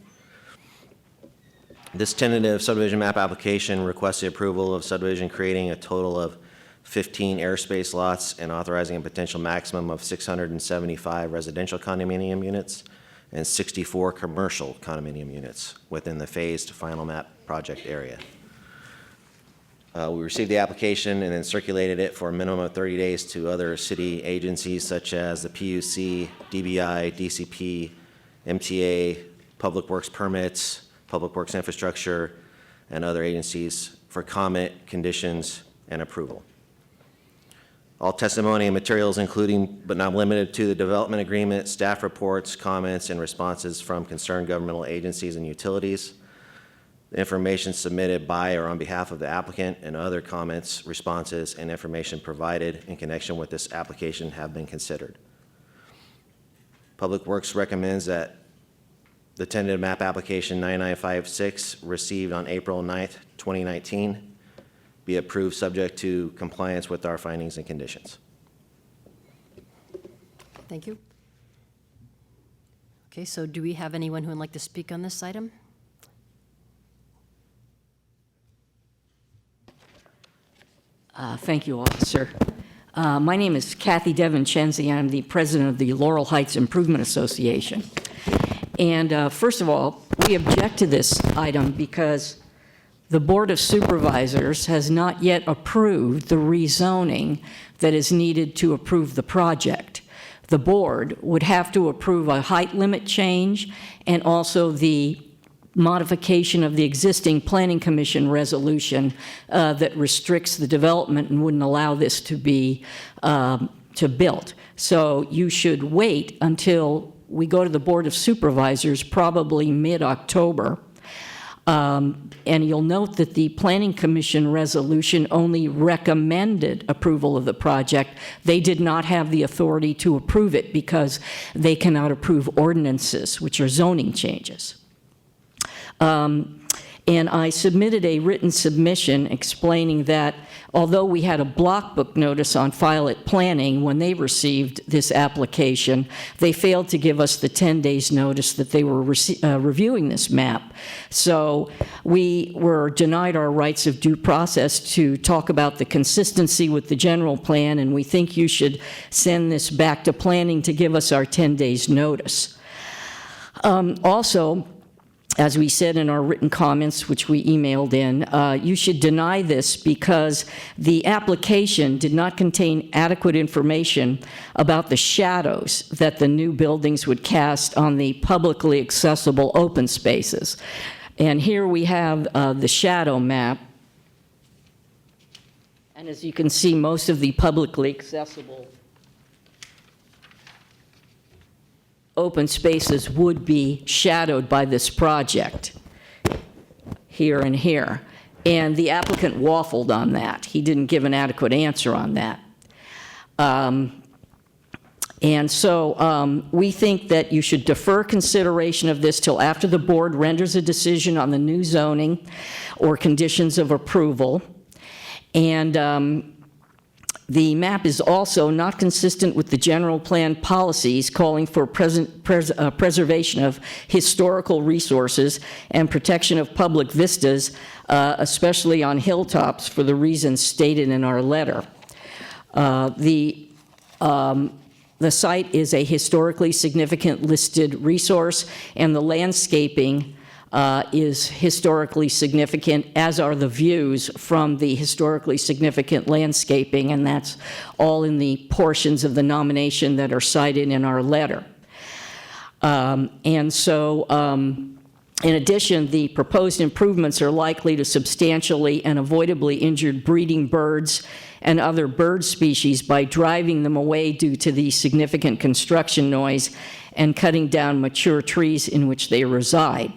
This tentative subdivision map application requests the approval of subdivision creating a total of 15 airspace lots and authorizing a potential maximum of 675 residential condominium units and 64 commercial condominium units within the phased final map project area. We received the application and then circulated it for a minimum of 30 days to other city agencies such as the PUC, DBI, DCP, MTA, Public Works Permits, Public Works Infrastructure, and other agencies for comment, conditions, and approval. All testimony and materials, including but not limited to the development agreement, staff reports, comments, and responses from concerned governmental agencies and utilities, the information submitted by or on behalf of the applicant, and other comments, responses, and information provided in connection with this application have been considered. Public Works recommends that the tentative map application 9956, received on April 9th, 2019, be approved subject to compliance with our findings and conditions. Thank you. Okay, so do we have anyone who would like to speak on this item? Thank you, Officer. My name is Kathy DeVincenzi. I'm the president of the Laurel Heights Improvement Association. And first of all, we object to this item because the Board of Supervisors has not yet approved the rezoning that is needed to approve the project. The board would have to approve a height limit change and also the modification of the existing Planning Commission resolution that restricts the development and wouldn't allow this to be built. So you should wait until we go to the Board of Supervisors, probably mid-October. And you'll note that the Planning Commission resolution only recommended approval of the project. They did not have the authority to approve it because they cannot approve ordinances, which are zoning changes. And I submitted a written submission explaining that although we had a block book notice on file at planning when they received this application, they failed to give us the 10 days notice that they were reviewing this map. So we were denied our rights of due process to talk about the consistency with the general plan, and we think you should send this back to planning to give us our 10 days notice. Also, as we said in our written comments, which we emailed in, you should deny this because the application did not contain adequate information about the shadows that the new buildings would cast on the publicly accessible open spaces. And here we have the shadow map. And as you can see, most of the publicly accessible open spaces would be shadowed by this project, here and here. And the applicant waffled on that. He didn't give an adequate answer on that. And so we think that you should defer consideration of this till after the board renders a decision on the new zoning or conditions of approval. And The map is also not consistent with the general plan policies calling for preservation of historical resources and protection of public vistas, especially on hilltops, for the reasons stated in our letter. The site is a historically significant listed resource, and the landscaping is historically significant, as are the views from the historically significant landscaping, and that's all in the portions of the nomination that are cited in our letter. In addition, the proposed improvements are likely to substantially and avoidably injure breeding birds and other bird species by driving them away due to the significant construction noise and cutting down mature trees in which they reside.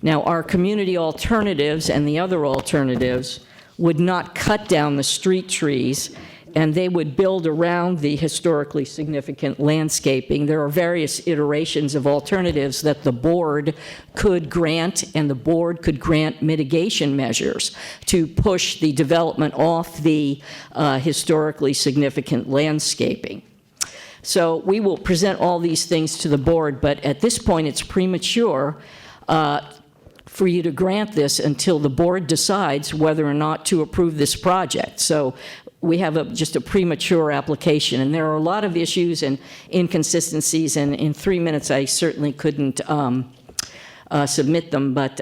Now, our community alternatives and the other alternatives would not cut down the street trees, and they would build around the historically significant landscaping. There are various iterations of alternatives that the board could grant, and the board could grant mitigation measures to push the development off the historically significant landscaping. So we will present all these things to the board, but at this point it's premature for you to grant this until the board decides whether or not to approve this project. So we have just a premature application, and there are a lot of issues and inconsistencies, and in 3 minutes I certainly couldn't submit them, but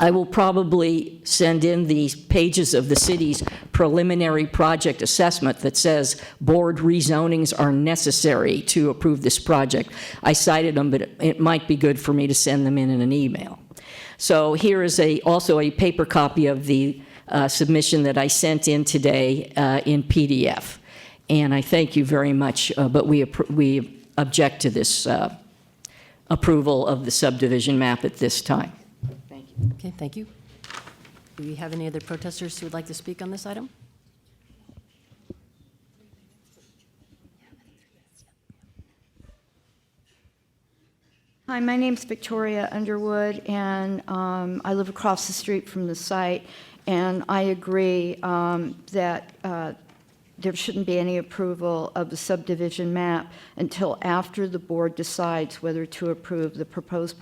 I will probably send in these pages of the city's preliminary project assessment that says board rezonings are necessary to approve this project. I cited them, but it might be good for me to send them in an email. So here is also a paper copy of the submission that I sent in today in PDF. And I thank you very much, but we object to this approval of the subdivision map at this time. Thank you. Okay, thank you. Do we have any other protesters who would like to speak on this item? Hi, my name's Victoria Underwood, and I live across the street from the site, and I agree that there shouldn't be any approval of the subdivision map until after the board decides whether to approve the proposed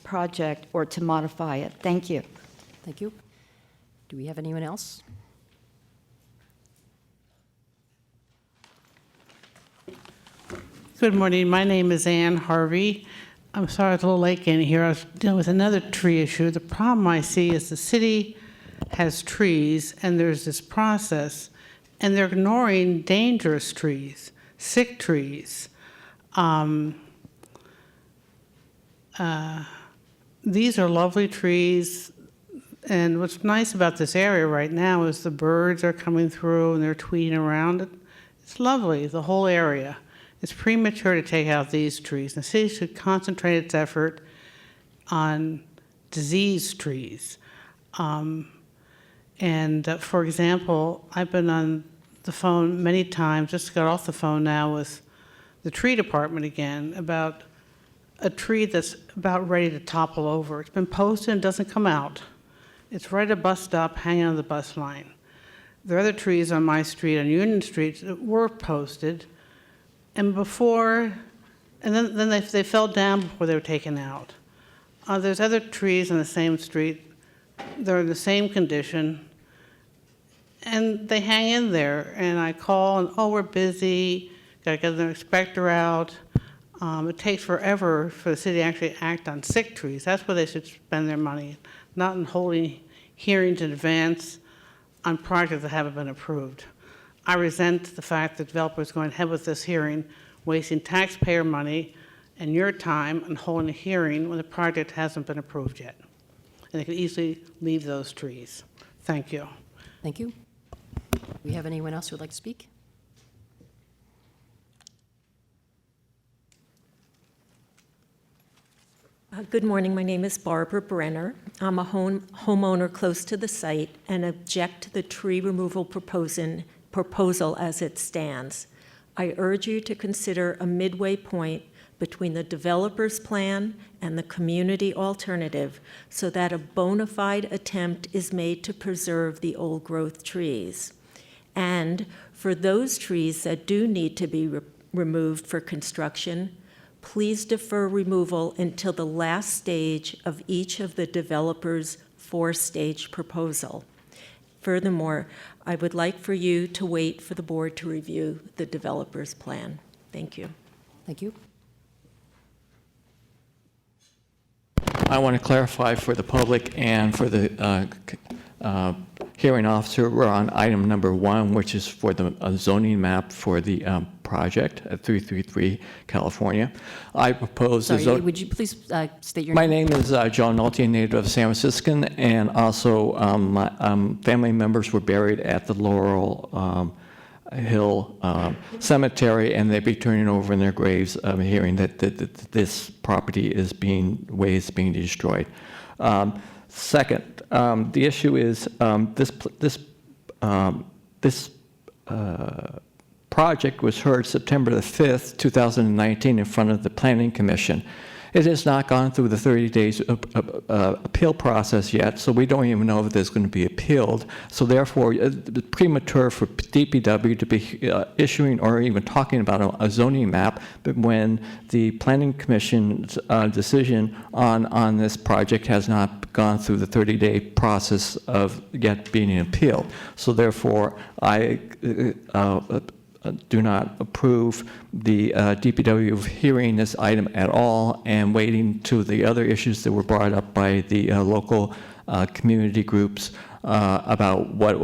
project or to modify it. Thank you. Thank you. Do we have anyone else? Good morning. My name is Ann Harvey. I'm sorry I was a little late getting here. I was dealing with another tree issue. The problem I see is the city has trees, and there's this process, and they're ignoring dangerous trees, sick trees. These are lovely trees, and what's nice about this area right now is the birds are coming through and they're tweeting around it. It's lovely, the whole area. It's premature to take out these trees. The city should concentrate its effort on diseased trees. For example, I've been on the phone many times, just got off the phone now with the tree department again about a tree that's about ready to topple over. It's been posted and doesn't come out. It's right at a bus stop hanging on the bus line. There are other trees on my street, on Union Street, that were posted, and then they fell down before they were taken out. There's other trees on the same street. They're in the same condition, and they hang in there. And I call, and oh, we're busy. Got to get an inspector out. It takes forever for the city to actually act on sick trees. That's where they should spend their money, not in holding hearings in advance on projects that haven't been approved. I resent the fact that developers are going ahead with this hearing, wasting taxpayer money and your time on holding a hearing when the project hasn't been approved yet. And they can easily leave those trees. Thank you. Thank you. Do we have anyone else who would like to speak? Good morning. My name is Barbara Brenner. I'm a homeowner close to the site and object to the tree removal proposal as it stands. I urge you to consider a midway point between the developer's plan and the community alternative so that a bona fide attempt is made to preserve the old-growth trees. And for those trees that do need to be removed for construction, please defer removal until the last stage of each of the developer's 4-stage proposal. Furthermore, I would like for you to wait for the board to review the developer's plan. Thank you. Thank you. I want to clarify for the public and for the hearing officer, we're on item number 1, which is for the zoning map for the project at 333 California. I propose the Sorry, would you please state your My name? name is John Nolte, native of San Francisco, and also my family members were buried at the Laurel Hill Cemetery, and they'd be turning over in their graves, hearing that this property is being destroyed. Second, the issue is this project was heard September the 5th, 2019, in front of the Planning Commission. It has not gone through the 30 days appeal process yet, so we don't even know if there's going to be appealed. So therefore, it's premature for DPW to be issuing or even talking about a zoning map, but when the Planning Commission's decision on this project has not gone through the 30-day process of yet being appealed. So therefore, I do not approve the DPW hearing this item at all and waiting to the other issues that were brought up by the local community groups about what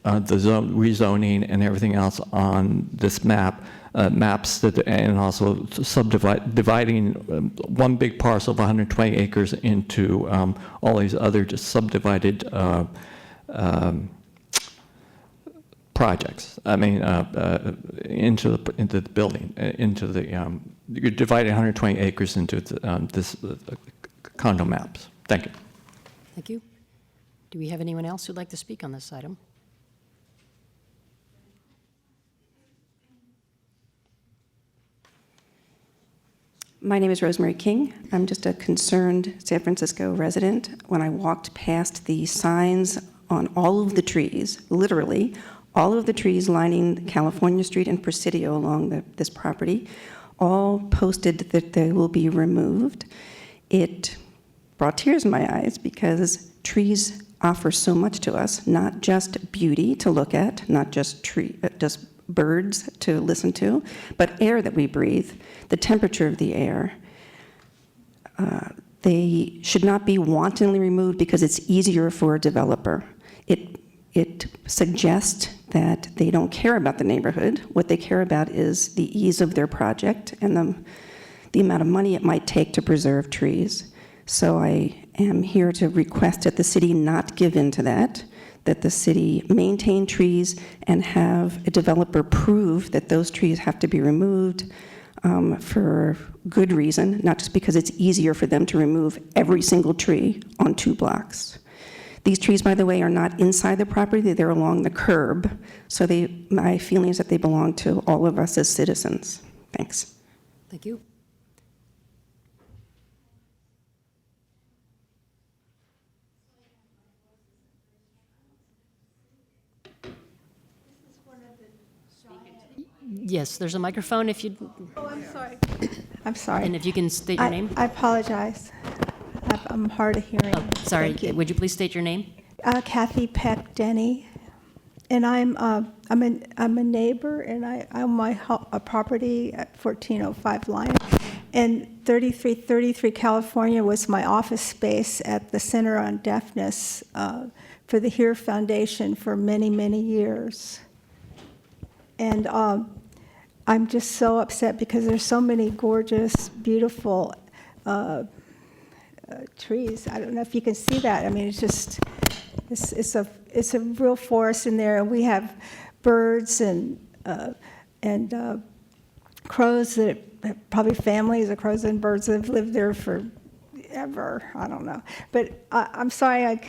the rezoning and everything else on this map, maps that, and also dividing one big parcel of 120 acres into all these other just subdivided projects. I mean, into the building, you're dividing 120 acres into this condo maps. Thank you. Thank you. Do we have anyone else who'd like to speak on this item? My name is Rosemary King. I'm just a concerned San Francisco resident. When I walked past the signs on all of the trees, literally, all of the trees lining California Street and Presidio along this property, all posted that they will be removed. It brought tears in my eyes because trees offer so much to us, not just beauty to look at, not just birds to listen to, but air that we breathe, the temperature of the air. They should not be wantonly removed because it's easier for a developer. It suggests that they don't care about the neighborhood. What they care about is the ease of their project and the amount of money it might take to preserve trees. So I am here to request that the city not give in to that the city maintain trees and have a developer prove that those trees have to be removed for good reason, not just because it's easier for them to remove every single tree on 2 blocks. These trees, by the way, are not inside the property, they're along the curb. So my feeling is that they belong to all of us as citizens. Thanks. Thank you. Yes, there's a microphone if you, Oh, I'm sorry. I'm sorry. and if you can state your name. I apologize. I'm hard of hearing. Oh, sorry, Thank you. would you please state your name? Kathy Peck Denny, and I'm a neighbor, and I own a property at 1405 Lyon, and 3333 California was my office space at the Center on Deafness for the HEAR Foundation for many, many years. And I'm just so upset because there's so many gorgeous, beautiful trees. I don't know if you can see that. I mean, it's just, it's a real forest in there, and we have birds and crows that probably families of crows and birds that have lived there forever. I don't know, but I'm sorry.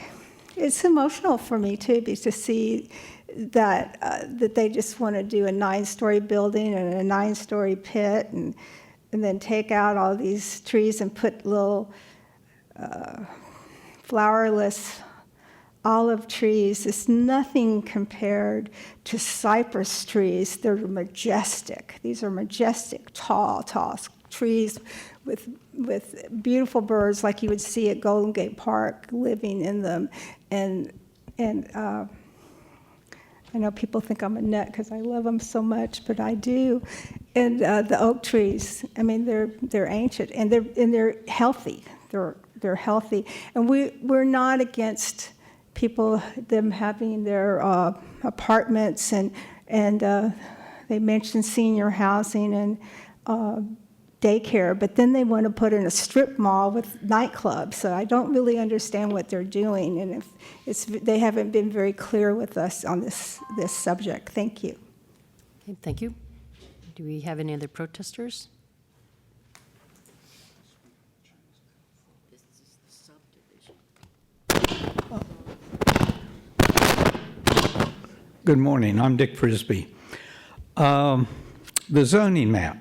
It's emotional for me too, because to see that they just want to do a 9-story building and a 9-story pit, and then take out all these trees and put little flowerless olive trees is nothing compared to cypress trees. They're majestic. These are majestic, tall trees with beautiful birds like you would see at Golden Gate Park living in them. And I know people think I'm a nut because I love them so much, but I do. And the oak trees, I mean, they're ancient and they're healthy. They're healthy, and we're not against them having their apartments and they mentioned senior housing and daycare, but then they want to put in a strip mall with nightclubs. So I don't really understand what they're doing, and they haven't been very clear with us on this subject. Thank you. Okay, thank you. Do we have any other protesters? Good morning. I'm Dick Frisbee. The zoning map.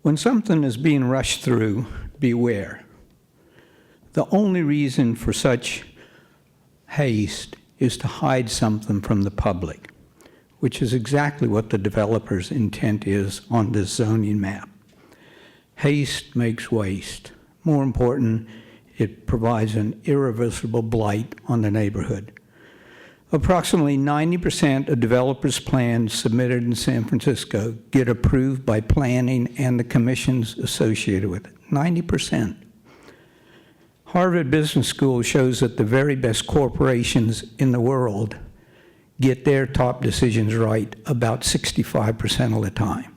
When something is being rushed through, beware. The only reason for such haste is to hide something from the public, which is exactly what the developer's intent is on this zoning map. Haste makes waste. More important, it provides an irreversible blight on the neighborhood. Approximately 90% of developers' plans submitted in San Francisco get approved by planning and the commissions associated with it. 90%. Harvard Business School shows that the very best corporations in the world get their top decisions right about 65% of the time.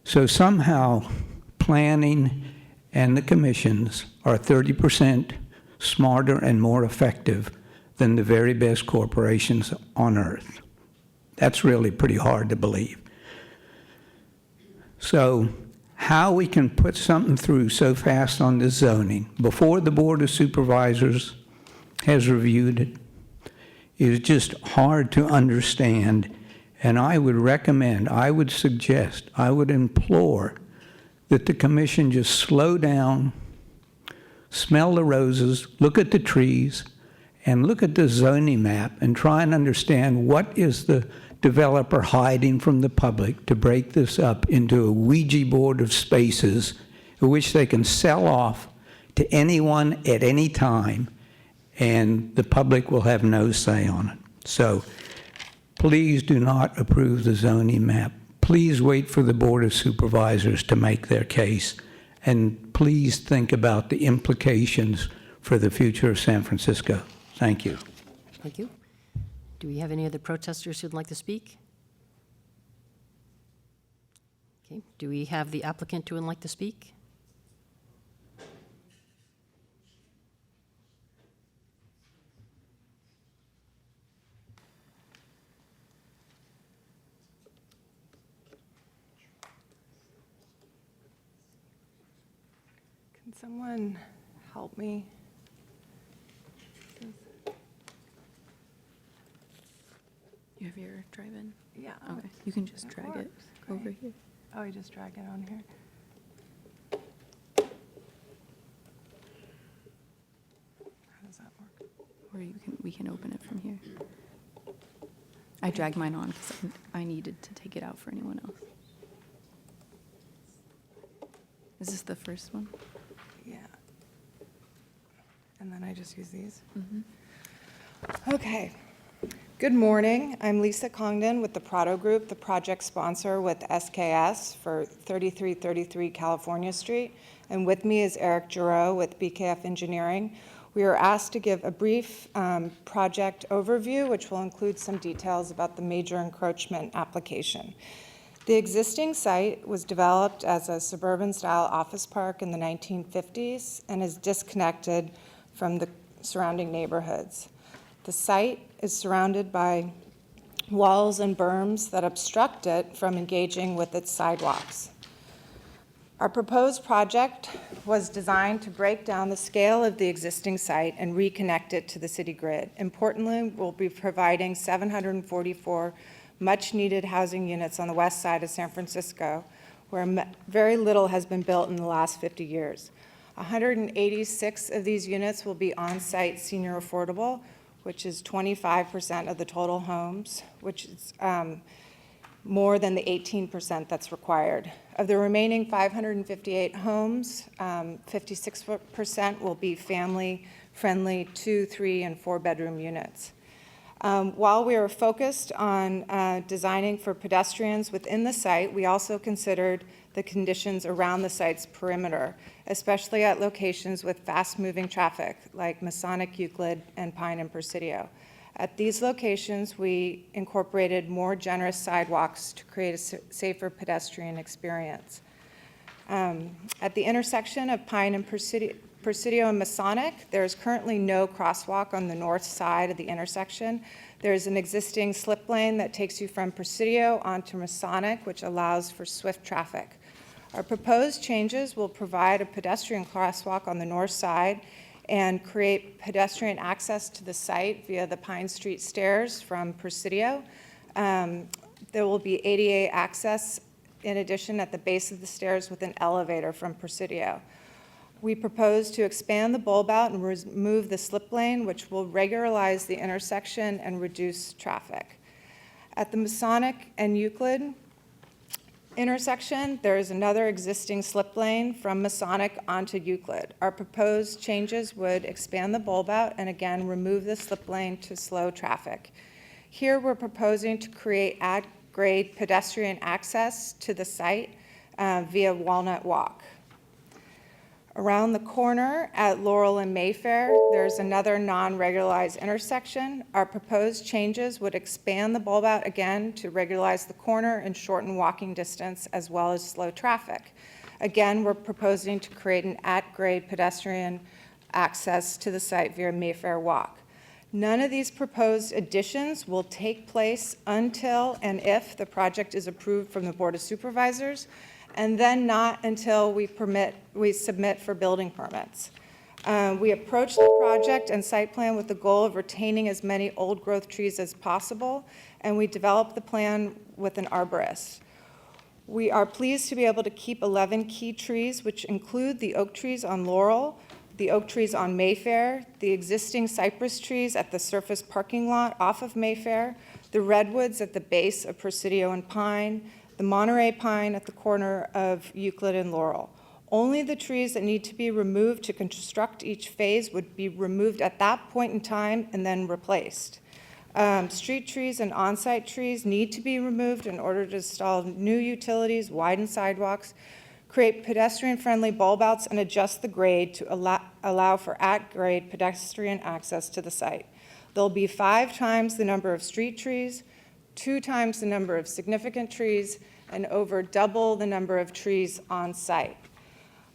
So somehow planning and the commissions are 30% smarter and more effective than the very best corporations on earth. That's really pretty hard to believe. So how we can put something through so fast on this zoning before the Board of Supervisors has reviewed it is just hard to understand. And I would recommend, I would suggest, I would implore that the commission just slow down, smell the roses, look at the trees, and look at the zoning map and try and understand what is the developer hiding from the public to break this up into a Ouija board of spaces in which they can sell off to anyone at any time, and the public will have no say on it. So please do not approve the zoning map. Please wait for the Board of Supervisors to make their case, and please think about the implications for the future of San Francisco. Thank you. Thank you. Do we have any other protesters who'd like to speak? Okay. Do we have the applicant who would like to speak? Can someone help me? You have your drive-in? Yeah. Okay, you can just drag it over here. Oh, I just drag it on here. How does that work? Or we can open it from here. I dragged mine on because I needed to take it out for anyone else. Is this the first one? Yeah. And then I just use these? Mm-hmm. Okay. Good morning. I'm Lisa Congdon with the Prado Group, the project sponsor with SKS for 3333 California Street. And with me is Eric Giroux with BKF Engineering. We were asked to give a brief project overview, which will include some details about the major encroachment application. The existing site was developed as a suburban-style office park in the 1950s and is disconnected from the surrounding neighborhoods. The site is surrounded by walls and berms that obstruct it from engaging with its sidewalks. Our proposed project was designed to break down the scale of the existing site and reconnect it to the city grid. Importantly, we'll be providing 744 much-needed housing units on the west side of San Francisco, where very little has been built in the last 50 years. 186 of these units will be on-site senior affordable, which is 25% of the total homes, which is more than the 18% that's required. Of the remaining 558 homes, 56% will be family-friendly 2, 3, and 4-bedroom units. While we are focused on designing for pedestrians within the site, we also considered the conditions around the site's perimeter, especially at locations with fast-moving traffic like Masonic, Euclid, and Pine and Presidio. At these locations, we incorporated more generous sidewalks to create a safer pedestrian experience. At the intersection of Pine and Presidio and Masonic, there is currently no crosswalk on the north side of the intersection. There is an existing slip lane that takes you from Presidio onto Masonic, which allows for swift traffic. Our proposed changes will provide a pedestrian crosswalk on the north side and create pedestrian access to the site via the Pine Street stairs from Presidio. There will be ADA access in addition at the base of the stairs with an elevator from Presidio. We propose to expand the bulb out and remove the slip lane, which will regularize the intersection and reduce traffic. At the Masonic and Euclid intersection, there is another existing slip lane from Masonic onto Euclid. Our proposed changes would expand the bulb out and again remove the slip lane to slow traffic. Here we're proposing to create at-grade pedestrian access to the site via Walnut Walk. Around the corner at Laurel and Mayfair, there's another non-regularized intersection. Our proposed changes would expand the bulb out again to regularize the corner and shorten walking distance as well as slow traffic. Again, we're proposing to create an at-grade pedestrian access to the site via Mayfair Walk. None of these proposed additions will take place until and if the project is approved from the Board of Supervisors, and then not until we submit for building permits. We approached the project and site plan with the goal of retaining as many old-growth trees as possible, and we developed the plan with an arborist. We are pleased to be able to keep 11 key trees, which include the oak trees on Laurel, the oak trees on Mayfair, the existing cypress trees at the surface parking lot off of Mayfair, the redwoods at the base of Presidio and Pine, the Monterey pine at the corner of Euclid and Laurel. Only the trees that need to be removed to construct each phase would be removed at that point in time and then replaced. Street trees and on-site trees need to be removed in order to install new utilities, widen sidewalks, create pedestrian-friendly bulb outs, and adjust the grade to allow for at-grade pedestrian access to the site. There'll be 5 times the number of street trees, 2 times the number of significant trees, and over double the number of trees on site.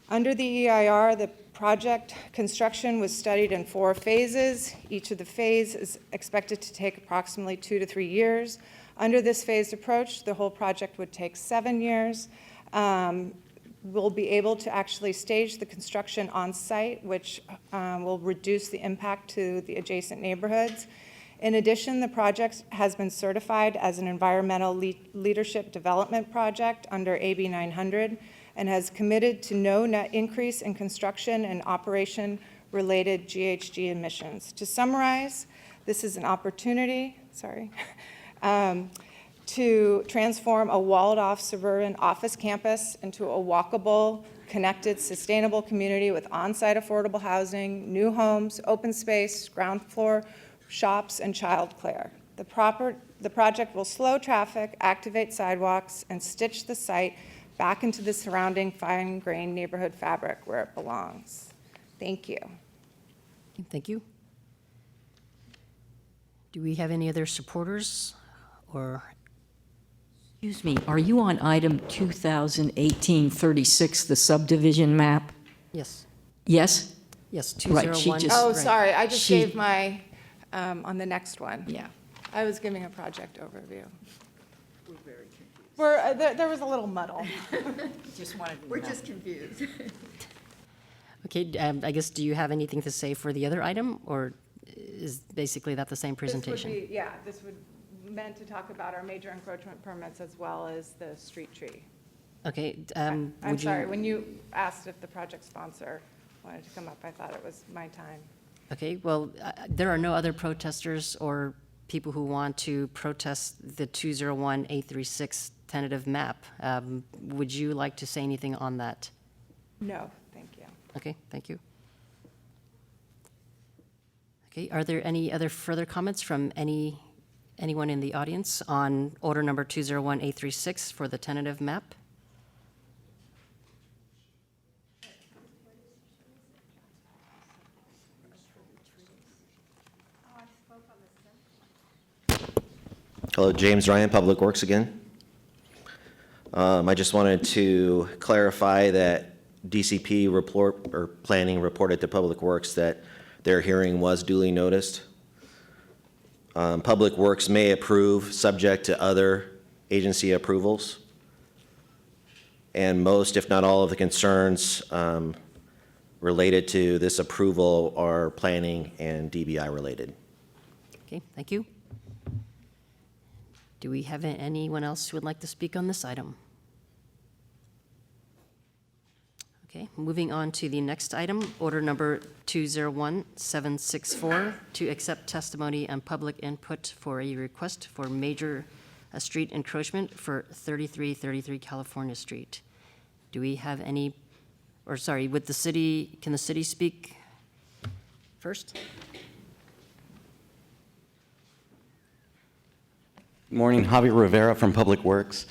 Under the EIR, the project construction was studied in 4 phases. Each of the phases is expected to take approximately 2 to 3 years. Under this phased approach, the whole project would take 7 years. We'll be able to actually stage the construction on site, which will reduce the impact to the adjacent neighborhoods. In addition, the project has been certified as an environmental leadership development project under AB 900 and has committed to no net increase in construction and operation-related GHG emissions. To summarize, this is an opportunity, to transform a walled-off suburban office campus into a walkable, connected, sustainable community with on-site affordable housing, new homes, open space, ground floor shops, and childcare. The project will slow traffic, activate sidewalks, and stitch the site back into the surrounding fine-grained neighborhood fabric where it belongs. Thank you. Thank you. Do we have any other supporters or? Excuse me, are you on item 2018-36, the subdivision map? Yes. Yes? Yes, Right, she 201. just- Oh, sorry, I just She- gave my, on the next one. Yeah. I was giving a project overview. There was a little muddle. We're just confused. Okay, I guess, do you have anything to say for the other item, or is basically that the same presentation? This would meant to talk about our major encroachment permits as well as the street tree. Okay. I'm would sorry, you? when you asked if the project sponsor wanted to come up, I thought it was my time. Okay, well, there are no other protesters or people who want to protest the 201-836 tentative map. Would you like to say anything on that? No, thank you. Okay, thank you. Okay, are there any other further comments from anyone in the audience on order number 201-836 for the tentative map? Hello, James Ryan, Public Works again. I just wanted to clarify that DCP report, or planning reported to Public Works that their hearing was duly noticed. Public Works may approve subject to other agency approvals. And most, if not all, of the concerns related to this approval are planning and DBI related. Okay, thank you. Do we have anyone else who would like to speak on this item? Okay, moving on to the next item, order number 201764, to accept testimony and public input for a request for major street encroachment for 3333 California Street. Do we have any, or sorry, would the city, can the city speak first? Morning, Javier Rivera from Public Works.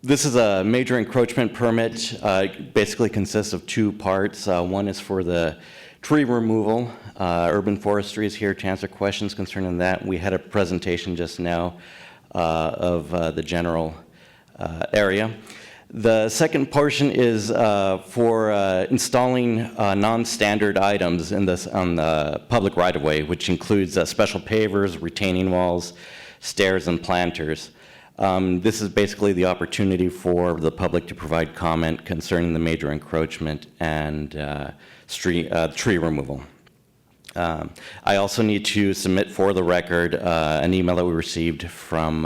This is a major encroachment permit. Basically consists of two parts. One is for the tree removal. Urban Forestry is here to answer questions concerning that. We had a presentation just now of the general area. The second portion is for installing non-standard items in this, on the public right-of-way, which includes special pavers, retaining walls, stairs, and planters. This is basically the opportunity for the public to provide comment concerning the major encroachment and tree removal. I also need to submit for the record an email that we received from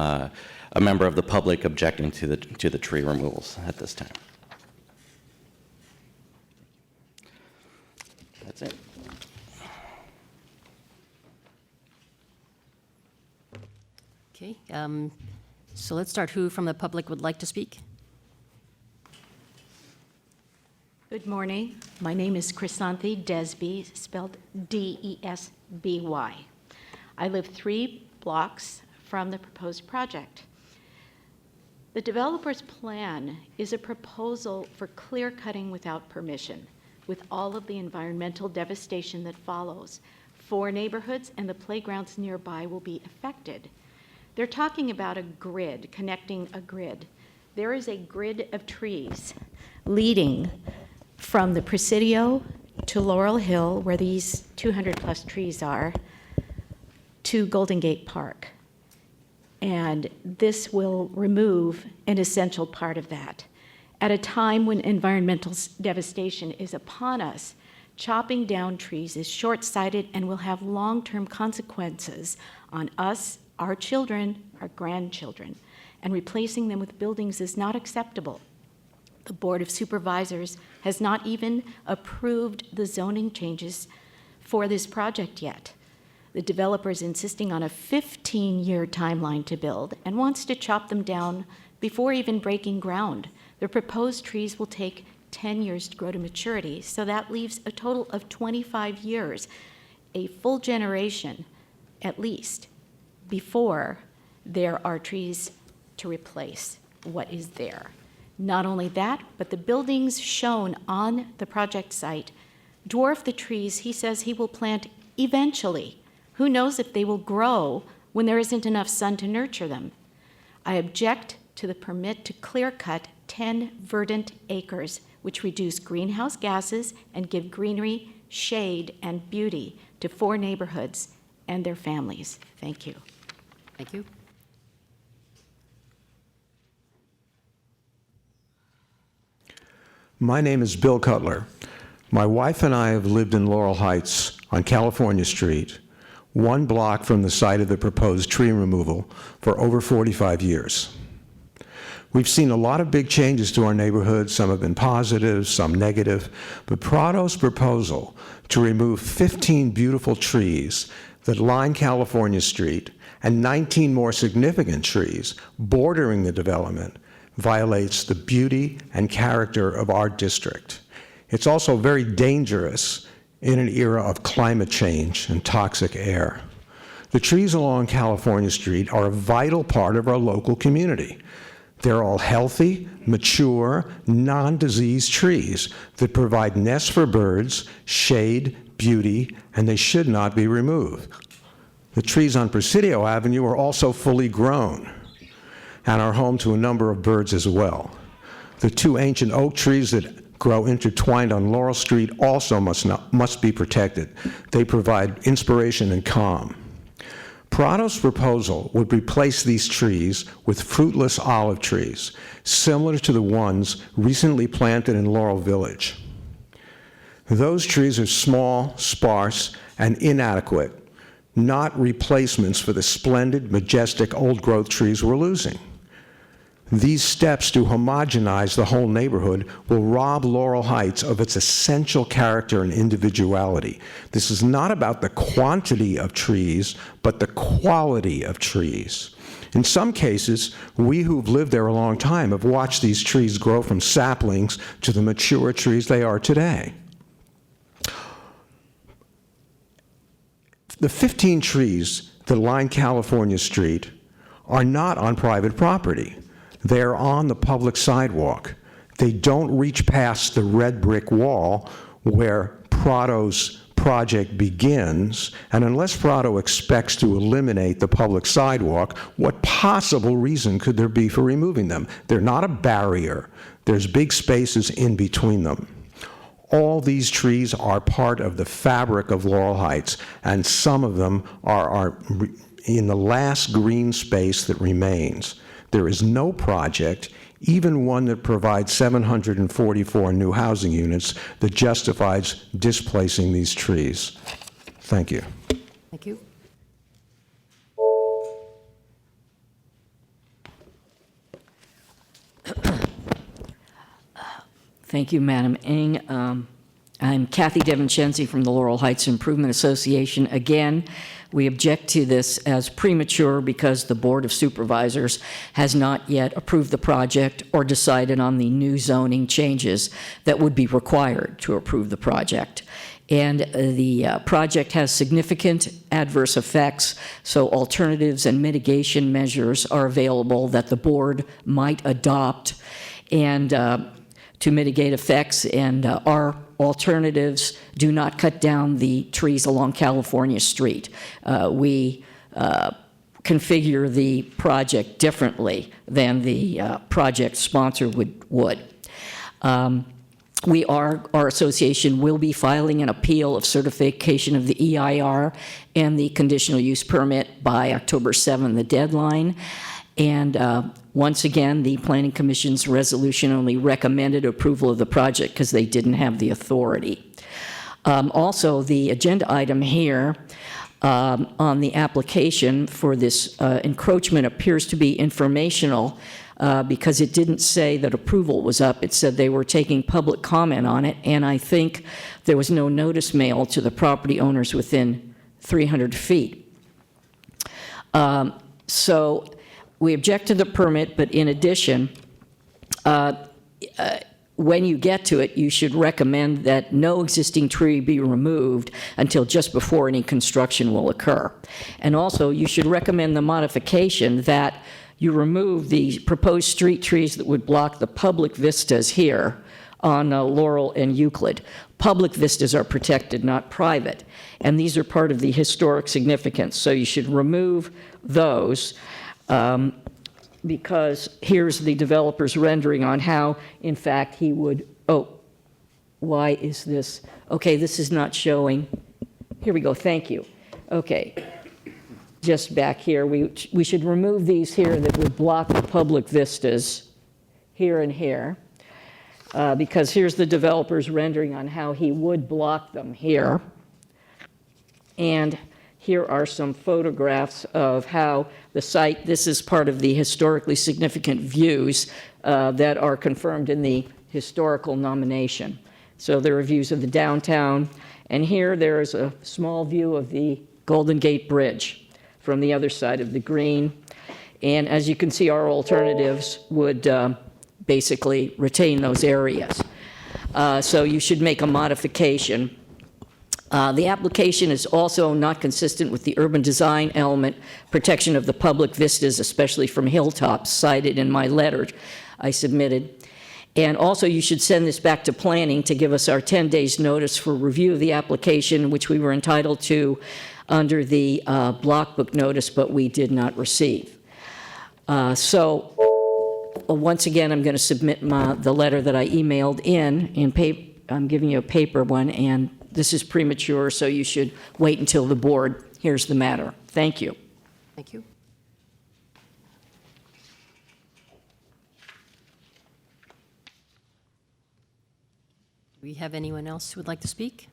a member of the public objecting to the tree removals at this time. That's it. Okay, so let's start. Who from the public would like to speak? Good morning. My name is Chrysanthi Desby, spelled D-E-S-B-Y. I live 3 blocks from the proposed project. The developer's plan is a proposal for clear cutting without permission, with all of the environmental devastation that follows. 4 neighborhoods and the playgrounds nearby will be affected. They're talking about a grid, connecting a grid. There is a grid of trees leading from the Presidio to Laurel Hill, where these 200+ trees are, to Golden Gate Park. And this will remove an essential part of that. At a time when environmental devastation is upon us, chopping down trees is short-sighted and will have long-term consequences on us, our children, our grandchildren, and replacing them with buildings is not acceptable. The Board of Supervisors has not even approved the zoning changes for this project yet. The developer is insisting on a 15-year timeline to build and wants to chop them down before even breaking ground. The proposed trees will take 10 years to grow to maturity, so that leaves a total of 25 years, a full generation at least, before there are trees to replace what is there. Not only that, but the buildings shown on the project site dwarf the trees he says he will plant eventually. Who knows if they will grow when there isn't enough sun to nurture them? I object to the permit to clear cut 10 verdant acres, which reduce greenhouse gases and give greenery, shade, and beauty to 4 neighborhoods and their families. Thank you. Thank you. My name is Bill Cutler. My wife and I have lived in Laurel Heights on California Street, 1 block from the site of the proposed tree removal, for over 45 years. We've seen a lot of big changes to our neighborhood. Some have been positive, some negative. But Prado's proposal to remove 15 beautiful trees that line California Street and 19 more significant trees bordering the development violates the beauty and character of our district. It's also very dangerous in an era of climate change and toxic air. The trees along California Street are a vital part of our local community. They're all healthy, mature, non-disease trees that provide nests for birds, shade, beauty, and they should not be removed. The trees on Presidio Avenue are also fully grown and are home to a number of birds as well. The two ancient oak trees that grow intertwined on Laurel Street also must be protected. They provide inspiration and calm. Prado's proposal would replace these trees with fruitless olive trees, similar to the ones recently planted in Laurel Village. Those trees are small, sparse, and inadequate, not replacements for the splendid, majestic old-growth trees we're losing. These steps to homogenize the whole neighborhood will rob Laurel Heights of its essential character and individuality. This is not about the quantity of trees, but the quality of trees. In some cases, we who've lived there a long time have watched these trees grow from saplings to the mature trees they are today. The 15 trees that line California Street are not on private property. They're on the public sidewalk. They don't reach past the red brick wall where Prado's project begins, and unless Prado expects to eliminate the public sidewalk, what possible reason could there be for removing them? They're not a barrier. There's big spaces in between them. All these trees are part of the fabric of Laurel Heights, and some of them are in the last green space that remains. There is no project, even one that provides 744 new housing units, that justifies displacing these trees. Thank you. Thank you. Thank you, Madam Ng. I'm Kathy DeVincenzi from the Laurel Heights Improvement Association. Again, we object to this as premature because the Board of Supervisors has not yet approved the project or decided on the new zoning changes that would be required to approve the project. And the project has significant adverse effects, so alternatives and mitigation measures are available that the board might adopt and to mitigate effects, and our alternatives do not cut down the trees along California Street. We configure the project differently than the project sponsor would. Our association will be filing an appeal of certification of the EIR and the conditional use permit by October 7, the deadline. And once again, the Planning Commission's resolution only recommended approval of the project because they didn't have the authority. Also, the agenda item here on the application for this encroachment appears to be informational because it didn't say that approval was up. It said they were taking public comment on it, and I think there was no notice mailed to the property owners within 300 feet. So we object to the permit, but in addition, when you get to it, you should recommend that no existing tree be removed until just before any construction will occur. And also, you should recommend the modification that you remove the proposed street trees that would block the public vistas here on Laurel and Euclid. Public vistas are protected, not private, and these are part of the historic significance, so you should remove those. Because here's the developer's rendering on how, in fact, he would, why is this? Okay, this is not showing. Here we go, thank you. Okay, just back here, we should remove these here that would block the public vistas here and here, because here's the developer's rendering on how he would block them here. And here are some photographs of how the site, this is part of the historically significant views that are confirmed in the historical nomination. So there are views of the downtown, and here there is a small view of the Golden Gate Bridge from the other side of the green. And as you can see, our alternatives would basically retain those areas. So you should make a modification. The application is also not consistent with the urban design element, protection of the public vistas, especially from hilltops, cited in my letter I submitted. And also, you should send this back to planning to give us our 10 days notice for review of the application, which we were entitled to under the block book notice, but we did not receive. Once again, I'm going to submit the letter that I emailed in I'm giving you a paper one, and this is premature, so you should wait until the board hears the matter. Thank you. Thank you. Do we have anyone else who would like to speak?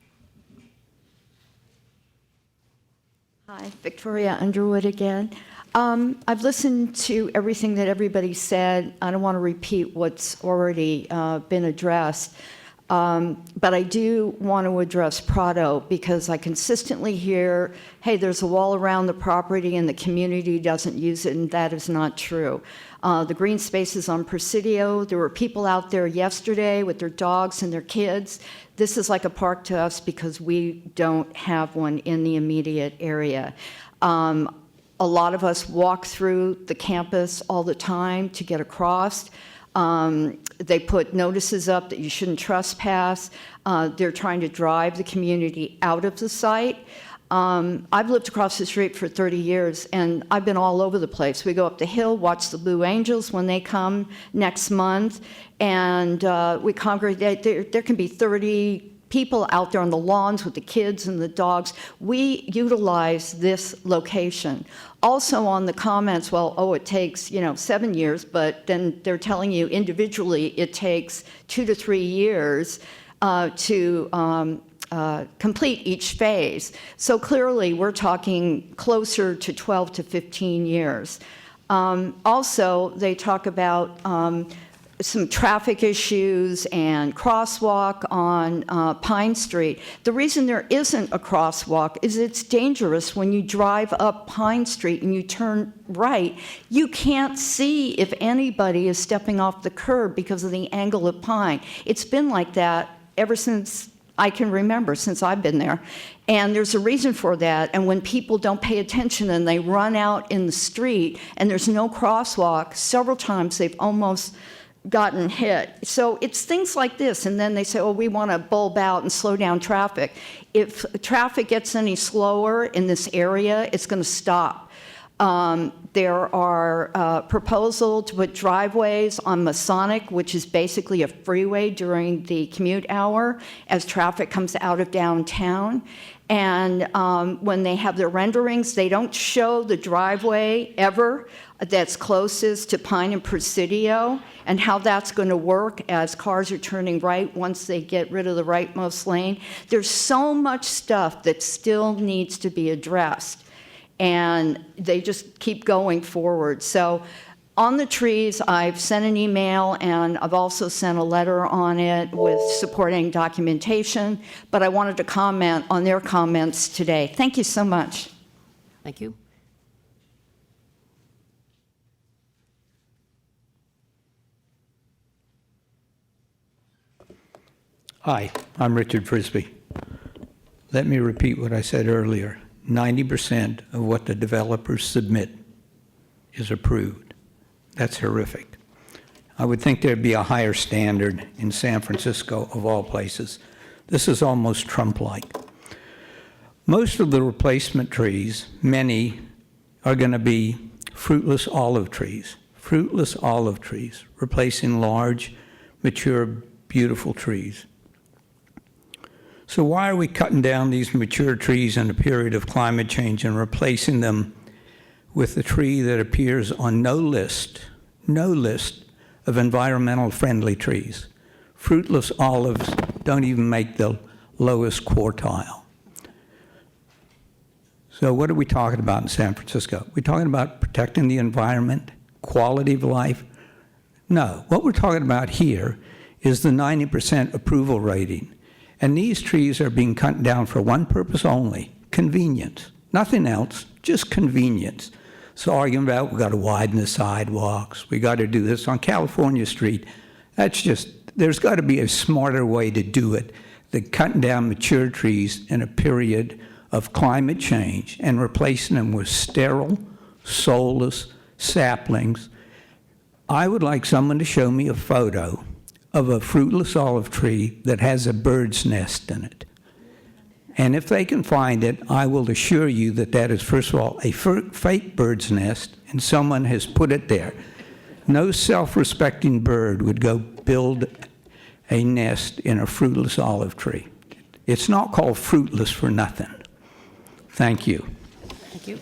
Hi, Victoria Underwood again. I've listened to everything that everybody said. I don't want to repeat what's already been addressed. But I do want to address Prado because I consistently hear, hey, there's a wall around the property and the community doesn't use it, and that is not true. The green spaces on Presidio, there were people out there yesterday with their dogs and their kids. This is like a park to us because we don't have one in the immediate area. A lot of us walk through the campus all the time to get across. They put notices up that you shouldn't trespass. They're trying to drive the community out of the site. I've lived across the street for 30 years, and I've been all over the place. We go up the hill, watch the Blue Angels when they come next month, and we congregate. There can be 30 people out there on the lawns with the kids and the dogs. We utilize this location. Also on the comments, well, it takes, 7 years, but then they're telling you individually it takes 2 to 3 years to complete each phase. So clearly we're talking closer to 12 to 15 years. Also, they talk about some traffic issues and crosswalk on Pine Street. The reason there isn't a crosswalk is it's dangerous when you drive up Pine Street and you turn right. You can't see if anybody is stepping off the curb because of the angle of Pine. It's been like that ever since I can remember, since I've been there. And there's a reason for that. And when people don't pay attention and they run out in the street and there's no crosswalk, several times they've almost gotten hit. So it's things like this, and then they say, we want to bulb out and slow down traffic. If traffic gets any slower in this area, it's going to stop. There are proposals to put driveways on Masonic, which is basically a freeway during the commute hour as traffic comes out of downtown. And when they have their renderings, they don't show the driveway ever that's closest to Pine and Presidio and how that's going to work as cars are turning right once they get rid of the rightmost lane. There's so much stuff that still needs to be addressed, and they just keep going forward. So on the trees, I've sent an email, and I've also sent a letter on it with supporting documentation, but I wanted to comment on their comments today. Thank you so much. Thank you. Hi, I'm Richard Frisbee. Let me repeat what I said earlier. 90% of what the developers submit is approved. That's horrific. I would think there'd be a higher standard in San Francisco, of all places. This is almost Trump-like. Most of the replacement trees, many, are going to be fruitless olive trees. Fruitless olive trees, replacing large, mature, beautiful trees. So why are we cutting down these mature trees in a period of climate change and replacing them with a tree that appears on no list of environmental friendly trees? Fruitless olives don't even make the lowest quartile. So what are we talking about in San Francisco? We're talking about protecting the environment, quality of life? No, what we're talking about here is the 90% approval rating. And these trees are being cut down for one purpose only, convenience. Nothing else, just convenience. So arguing about we got to widen the sidewalks, we got to do this on California Street. That's just, there's got to be a smarter way to do it than cutting down mature trees in a period of climate change and replacing them with sterile, soulless saplings. I would like someone to show me a photo of a fruitless olive tree that has a bird's nest in it. And if they can find it, I will assure you that that is, first of all, a fake bird's nest, and someone has put it there. No self-respecting bird would go build a nest in a fruitless olive tree. It's not called fruitless for nothing. Thank you. Thank you.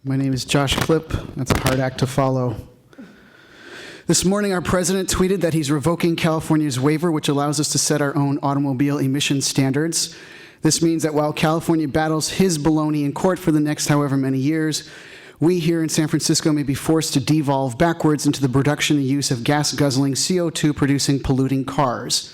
My name is Josh Klipp. That's a hard act to follow. This morning, our president tweeted that he's revoking California's waiver, which allows us to set our own automobile emission standards. This means that while California battles his baloney in court for the next however many years, we here in San Francisco may be forced to devolve backwards into the production and use of gas-guzzling, CO2-producing, polluting cars.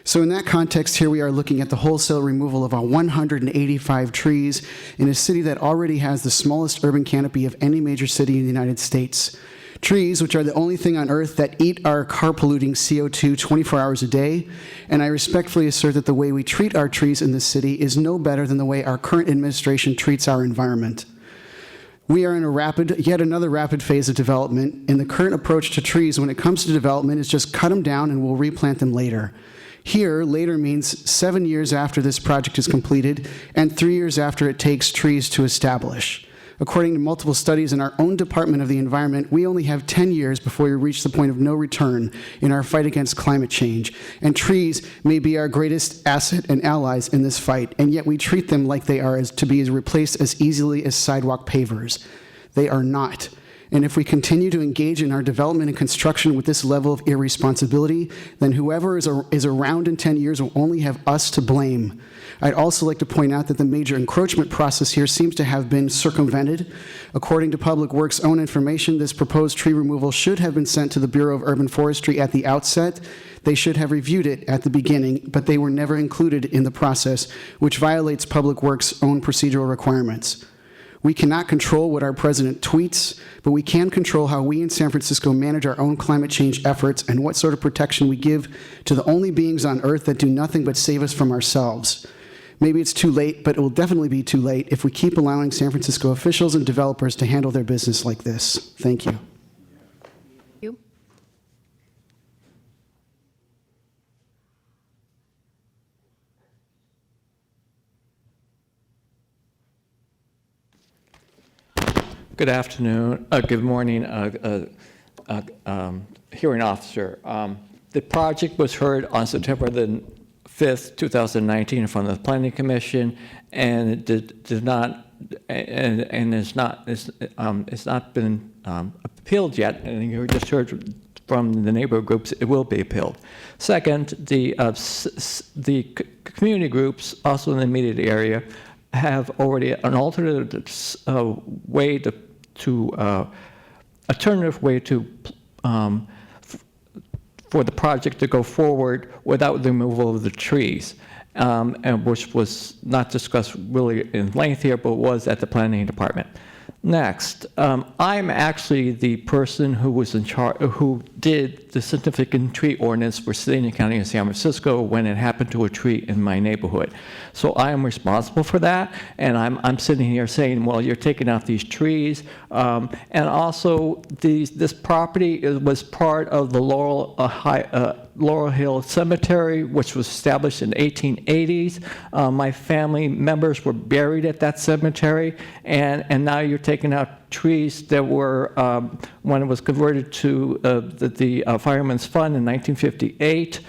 So in that context, here we are looking at the wholesale removal of 185 trees in a city that already has the smallest urban canopy of any major city in the United States. Trees, which are the only thing on Earth that eat our car-polluting CO2 24 hours a day, and I respectfully assert that the way we treat our trees in this city is no better than the way our current administration treats our environment. We are in yet another rapid phase of development, and the current approach to trees when it comes to development is just cut them down and we'll replant them later. Here, later means 7 years after this project is completed and 3 years after it takes trees to establish. According to multiple studies in our own Department of the Environment, we only have 10 years before we reach the point of no return in our fight against climate change. And trees may be our greatest asset and allies in this fight, and yet we treat them like they are to be replaced as easily as sidewalk pavers. They are not. And if we continue to engage in our development and construction with this level of irresponsibility, then whoever is around in 10 years will only have us to blame. I'd also like to point out that the major encroachment process here seems to have been circumvented. According to Public Works' own information, this proposed tree removal should have been sent to the Bureau of Urban Forestry at the outset. They should have reviewed it at the beginning, but they were never included in the process, which violates Public Works' own procedural requirements. We cannot control what our president tweets, but we can control how we in San Francisco manage our own climate change efforts and what sort of protection we give to the only beings on Earth that do nothing but save us from ourselves. Maybe it's too late, but it will definitely be too late if we keep allowing San Francisco officials and developers to handle their business like this. Thank you. You. Good afternoon, good morning, hearing officer. The project was heard on September the 5th, 2019 in front of the Planning Commission, and it did not, and it's not been appealed yet, and you just heard from the neighbor groups, it will be appealed. Second, the community groups, also in the immediate area, have already an alternate way alternative way to for the project to go forward without the removal of the trees, and which was not discussed really in length here, but was at the planning department. Next, I'm actually the person who was in charge, who did the significant tree ordinance for City and County of San Francisco when it happened to a tree in my neighborhood. So I am responsible for that, and I'm sitting here saying, well, you're taking out these trees, and also this property was part of the Laurel Hill Cemetery, which was established in the 1880s. My family members were buried at that cemetery, and now you're taking out trees that were, when it was converted to the Fireman's Fund in 1958,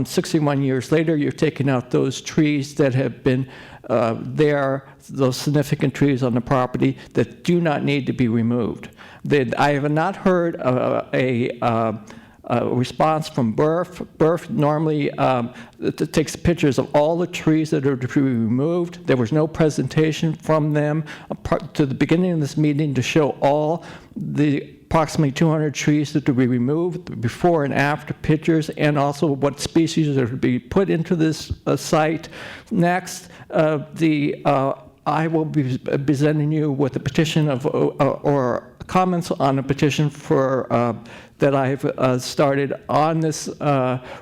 61 years later, you're taking out those trees that have been there, those significant trees on the property that do not need to be removed. I have not heard a response from BRF. BRF normally takes pictures of all the trees that are to be removed. There was no presentation from them to the beginning of this meeting to show all the approximately 200 trees that are to be removed, before and after pictures, and also what species are to be put into this site. Next, I will be presenting you with a petition of, or comments on a petition for, that I've started on this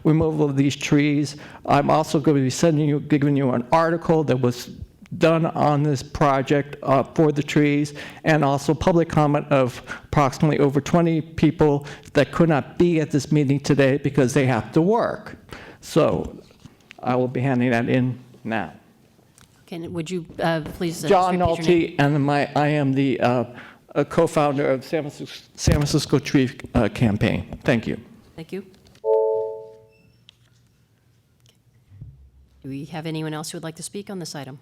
removal of these trees. I'm also going to be giving you an article that was done on this project for the trees, and also public comment of approximately over 20 people that could not be at this meeting today because they have to work. So I will be handing that in now. Okay, would you please John repeat your name? Nolte, and I am the co-founder of San Francisco Tree Campaign. Thank you. Thank you. Do we have anyone else who would like to speak on this item?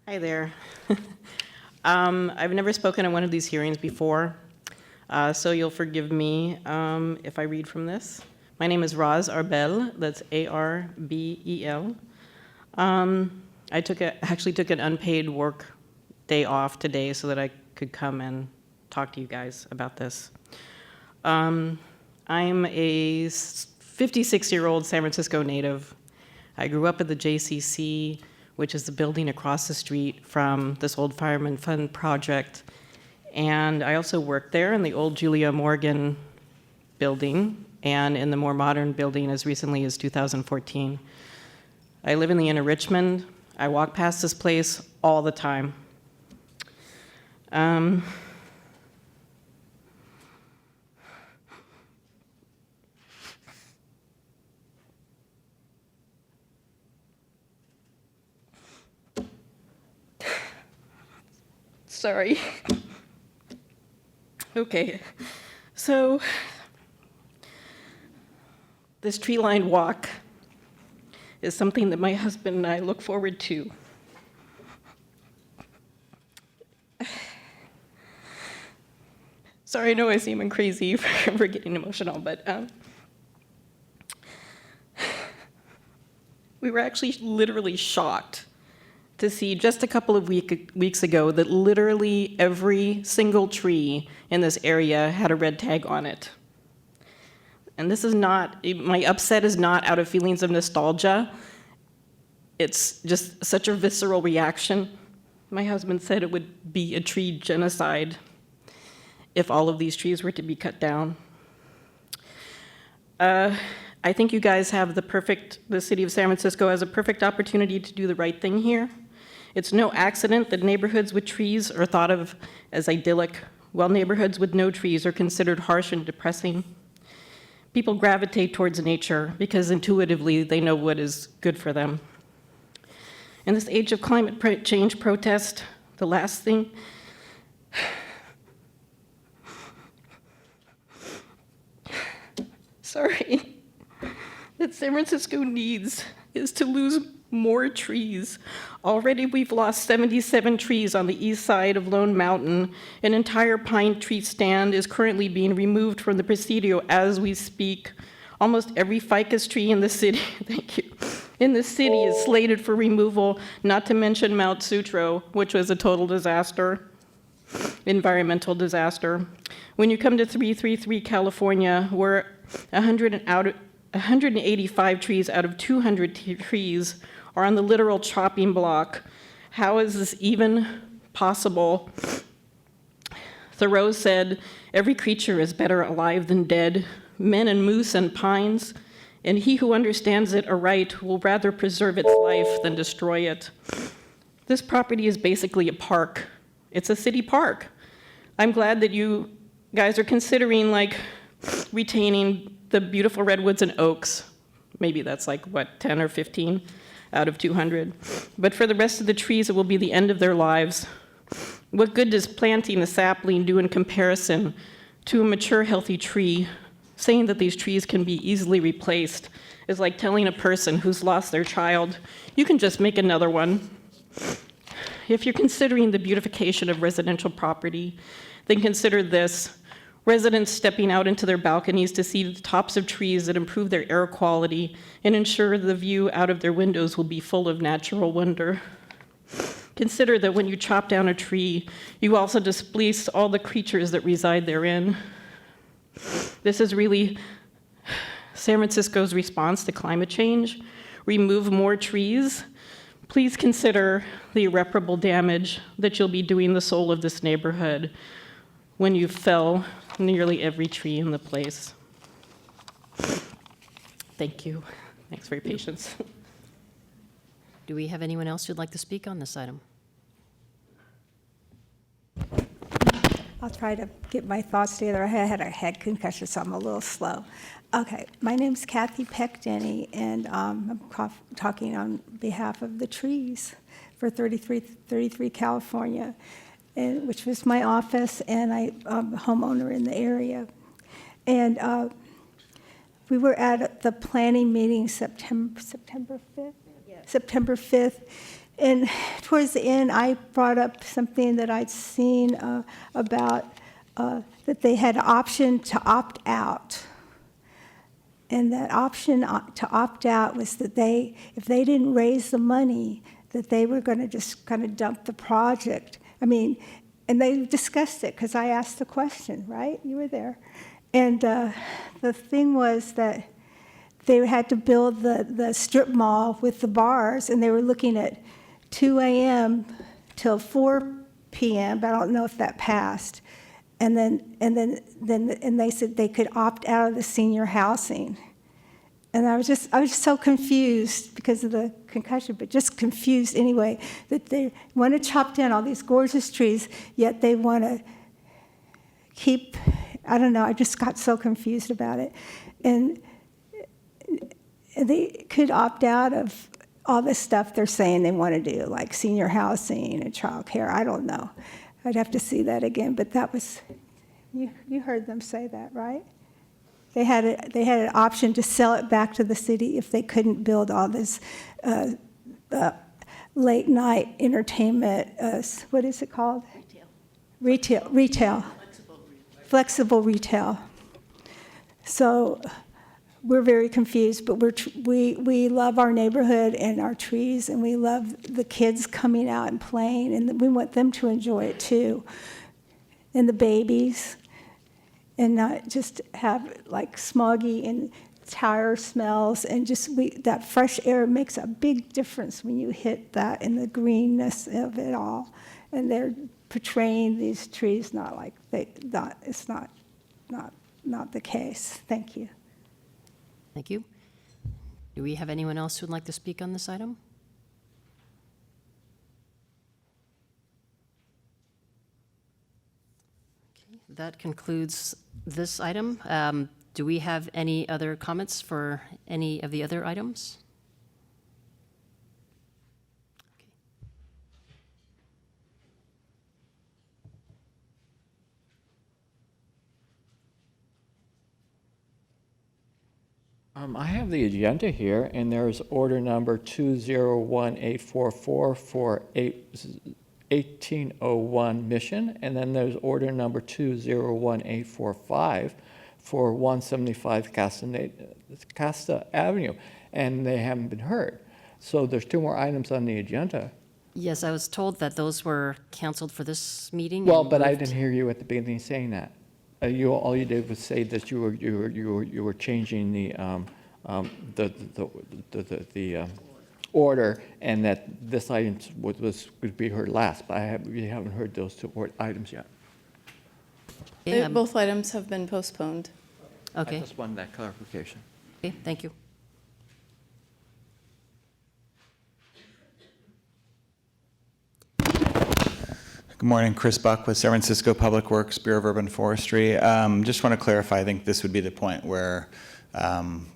Hi there. I've never spoken at one of these hearings before, so you'll forgive me if I read from this. My name is Roz Arbel, that's A-R-B-E-L. I actually took an unpaid work day off today so that I could come and talk to you guys about this. I'm a 56-year-old San Francisco native. I grew up at the JCC, which is the building across the street from this old Fireman Fund project. And I also worked there in the old Julia Morgan building and in the more modern building as recently as 2014. I live in the inner Richmond. I walk past this place all the time. Sorry. Okay, so this tree-lined walk is something that my husband and I look forward to. Sorry, I know I seem crazy for getting emotional, but we were actually literally shocked to see just a couple of weeks ago that literally every single tree in this area had a red tag on it. And this is not, my upset is not out of feelings of nostalgia. It's just such a visceral reaction. My husband said it would be a tree genocide if all of these trees were to be cut down. I think you guys have the city of San Francisco has a perfect opportunity to do the right thing here. It's no accident that neighborhoods with trees are thought of as idyllic, while neighborhoods with no trees are considered harsh and depressing. People gravitate towards nature because intuitively they know what is good for them. In this age of climate change protest, the last thing that San Francisco needs is to lose more trees. Already we've lost 77 trees on the east side of Lone Mountain. An entire pine tree stand is currently being removed from the Presidio as we speak. Almost every ficus tree in the city, thank you, in the city is slated for removal, not to mention Mount Sutro, which was a total disaster, environmental disaster. When you come to 333 California, where 185 trees out of 200 trees are on the literal chopping block. How is this even possible? Thoreau said, "Every creature is better alive than dead, men and moose and pines, and he who understands it aright will rather preserve its life than destroy it." This property is basically a park. It's a city park. I'm glad that you guys are considering retaining the beautiful redwoods and oaks. Maybe that's 10 or 15 out of 200. But for the rest of the trees, it will be the end of their lives. What good does planting a sapling do in comparison to a mature, healthy tree? Saying that these trees can be easily replaced is like telling a person who's lost their child, you can just make another one. if you're considering the beautification of residential property, then consider this. Residents stepping out into their balconies to see the tops of trees that improve their air quality and ensure the view out of their windows will be full of natural wonder. Consider that when you chop down a tree, you also displace all the creatures that reside therein. This is really San Francisco's response to climate change. Remove more trees. Please consider the irreparable damage that you'll be doing the soul of this neighborhood when you fell nearly every tree in the place. Thank you. Thanks for your patience. Do we have anyone else who'd like to speak on this item? I'll try to get my thoughts together. I had a head concussion, so I'm a little slow. Okay, my name's Kathy Peck-Denny, and I'm talking on behalf of the trees for 3333 California, which was my office, and I'm a homeowner in the area. And we were at the planning meeting September 5th? Yes. September 5th. And towards the end, I brought up something that I'd seen about that they had an option to opt out. And that option to opt out was that if they didn't raise the money, that they were going to just kind of dump the project. I mean, and they discussed it because I asked the question, right? You were there. And the thing was that they had to build the strip mall with the bars, and they were looking at 2 a.m. till 4 p.m., but I don't know if that passed. And they said they could opt out of the senior housing. And I was just so confused because of the concussion, but just confused anyway, that they want to chop down all these gorgeous trees, yet they want to keep, I don't know, I just got so confused about it. And they could opt out of all the stuff they're saying they want to do, like senior housing and childcare. I don't know. I'd have to see that again, but that was, you heard them say that, right? They had an option to sell it back to the city if they couldn't build all this late night entertainment. What is it called? Retail. Flexible retail. So we're very confused, but we love our neighborhood and our trees, and we love the kids coming out and playing, and we want them to enjoy it too, and the babies, and not just have like smoggy and tire smells, and just that fresh air makes a big difference when you hit that and the greenness of it all, and they're portraying these trees it's not the case. Thank you. Thank you. Do we have anyone else who'd like to speak on this item? Okay, that concludes this item. Do we have any other comments for any of the other items? I have the agenda here, and there's order number 201844 for 1801 Mission, and then there's order number 201845 for 175 Casta Avenue, and they haven't been heard. So there's two more items on the agenda. Yes, I was told that those were canceled for this meeting. Well, and but I moved- didn't hear you at the beginning saying that. All you did was say that you were changing the order, and that this item would be heard last. But we haven't heard those two items yet. Okay, Both items have been postponed. Okay. I just wanted that clarification. Okay, thank you. Good morning, Chris Buck with San Francisco Public Works, Bureau of Urban Forestry. Just want to clarify, I think this would be the point where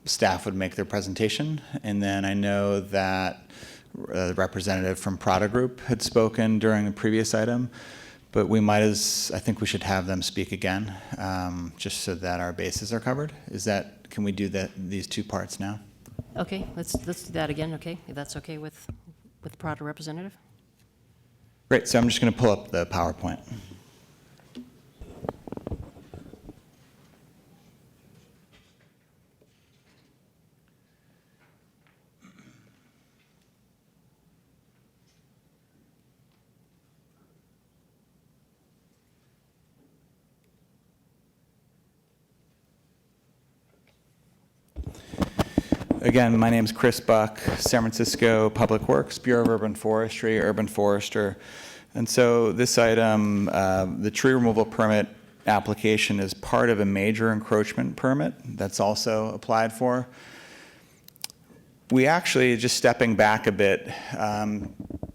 staff would make their presentation. And then I know that the representative from Prada Group had spoken during the previous item, but I think we should have them speak again, just so that our bases are covered. Can we do these two parts now? Okay, let's do that again, okay? If that's okay with Prada representative? Great, so I'm just going to pull up the PowerPoint. Again, my name is Chris Buck, San Francisco Public Works, Bureau of Urban Forestry, urban forester. And so this item, the tree removal permit application is part of a major encroachment permit that's also applied for. We actually, just stepping back a bit,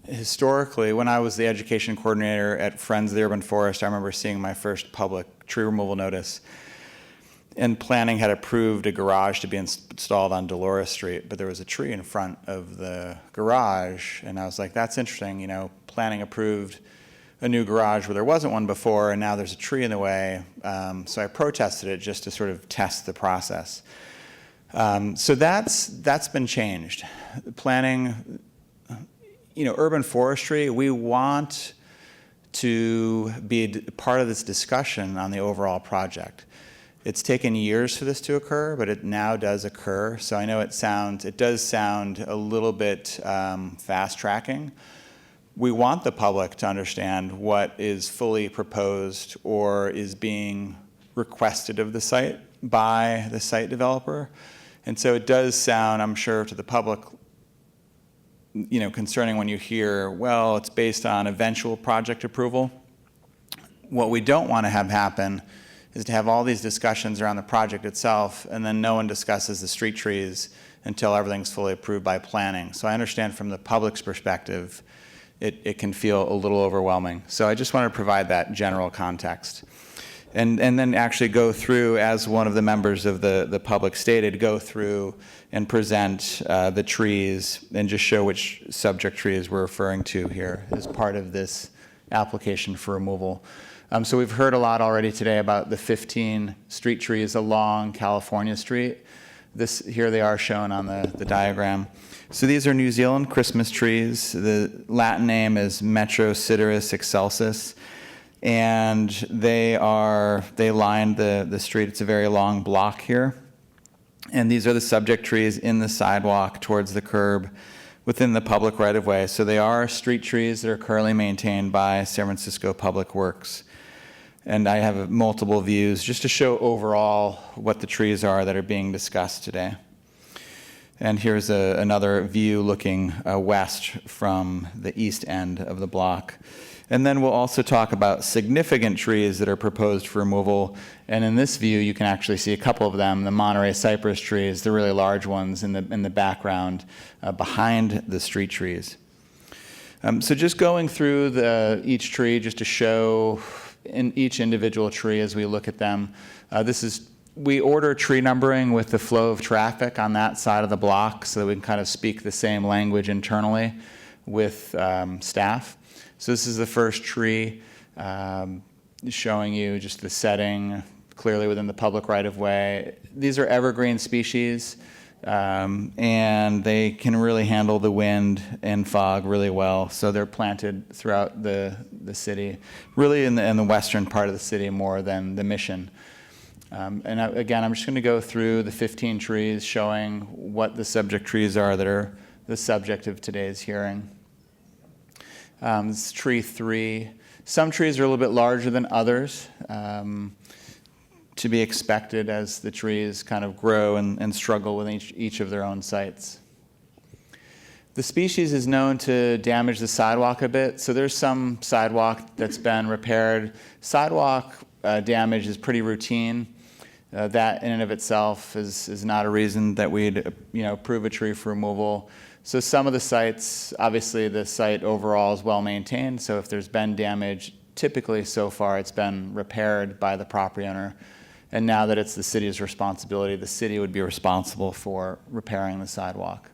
historically, when I was the education coordinator at Friends of the Urban Forest, I remember seeing my first public tree removal notice. And planning had approved a garage to be installed on Dolores Street, but there was a tree in front of the garage, and I was like, that's interesting, you know, planning approved a new garage where there wasn't one before, and now there's a tree in the way. So I protested it just to sort of test the process. So that's been changed. Planning, you know, urban forestry, we want to be part of this discussion on the overall project. It's taken years for this to occur, but it now does occur. So I know it does sound a little bit fast tracking. We want the public to understand what is fully proposed or is being requested of the site by the site developer. And so it does sound, I'm sure, to the public, you know, concerning when you hear, well, it's based on eventual project approval. What we don't want to have happen is to have all these discussions around the project itself, and then no one discusses the street trees until everything's fully approved by planning. So I understand from the public's perspective, it can feel a little overwhelming. So I just want to provide that general context. And then actually go through, as one of the members of the public stated, go through and present the trees and just show which subject trees we're referring to here as part of this application for removal. So we've heard a lot already today about the 15 street trees along California Street. Here they are shown on the diagram. So these are New Zealand Christmas trees. The Latin name is Metrosideros excelsus. And they line the street. It's a very long block here. And these are the subject trees in the sidewalk towards the curb within the public right-of-way. So they are street trees that are currently maintained by San Francisco Public Works. And I have multiple views just to show overall what the trees are that are being discussed today. And here's another view looking west from the east end of the block. And then we'll also talk about significant trees that are proposed for removal. And in this view, you can actually see a couple of them, the Monterey cypress trees, the really large ones in the background behind the street trees. So just going through each tree just to show in each individual tree as we look at them. We order tree numbering with the flow of traffic on that side of the block so that we can kind of speak the same language internally with staff. So this is the first tree showing you just the setting clearly within the public right-of-way. These are evergreen species, and they can really handle the wind and fog really well. So they're planted throughout the city, really in the western part of the city more than the Mission. Again, I'm just going to go through the 15 trees showing what the subject trees are that are the subject of today's hearing. This is tree 3. Some trees are a little bit larger than others, to be expected as the trees kind of grow and struggle with each of their own sites. The species is known to damage the sidewalk a bit, so there's some sidewalk that's been repaired. Sidewalk damage is pretty routine. That in and of itself is not a reason that we'd approve a tree for removal. So some of the sites, obviously the site overall is well maintained, so if there's been damage, typically so far it's been repaired by the property owner. And now that it's the city's responsibility, the city would be responsible for repairing the sidewalk.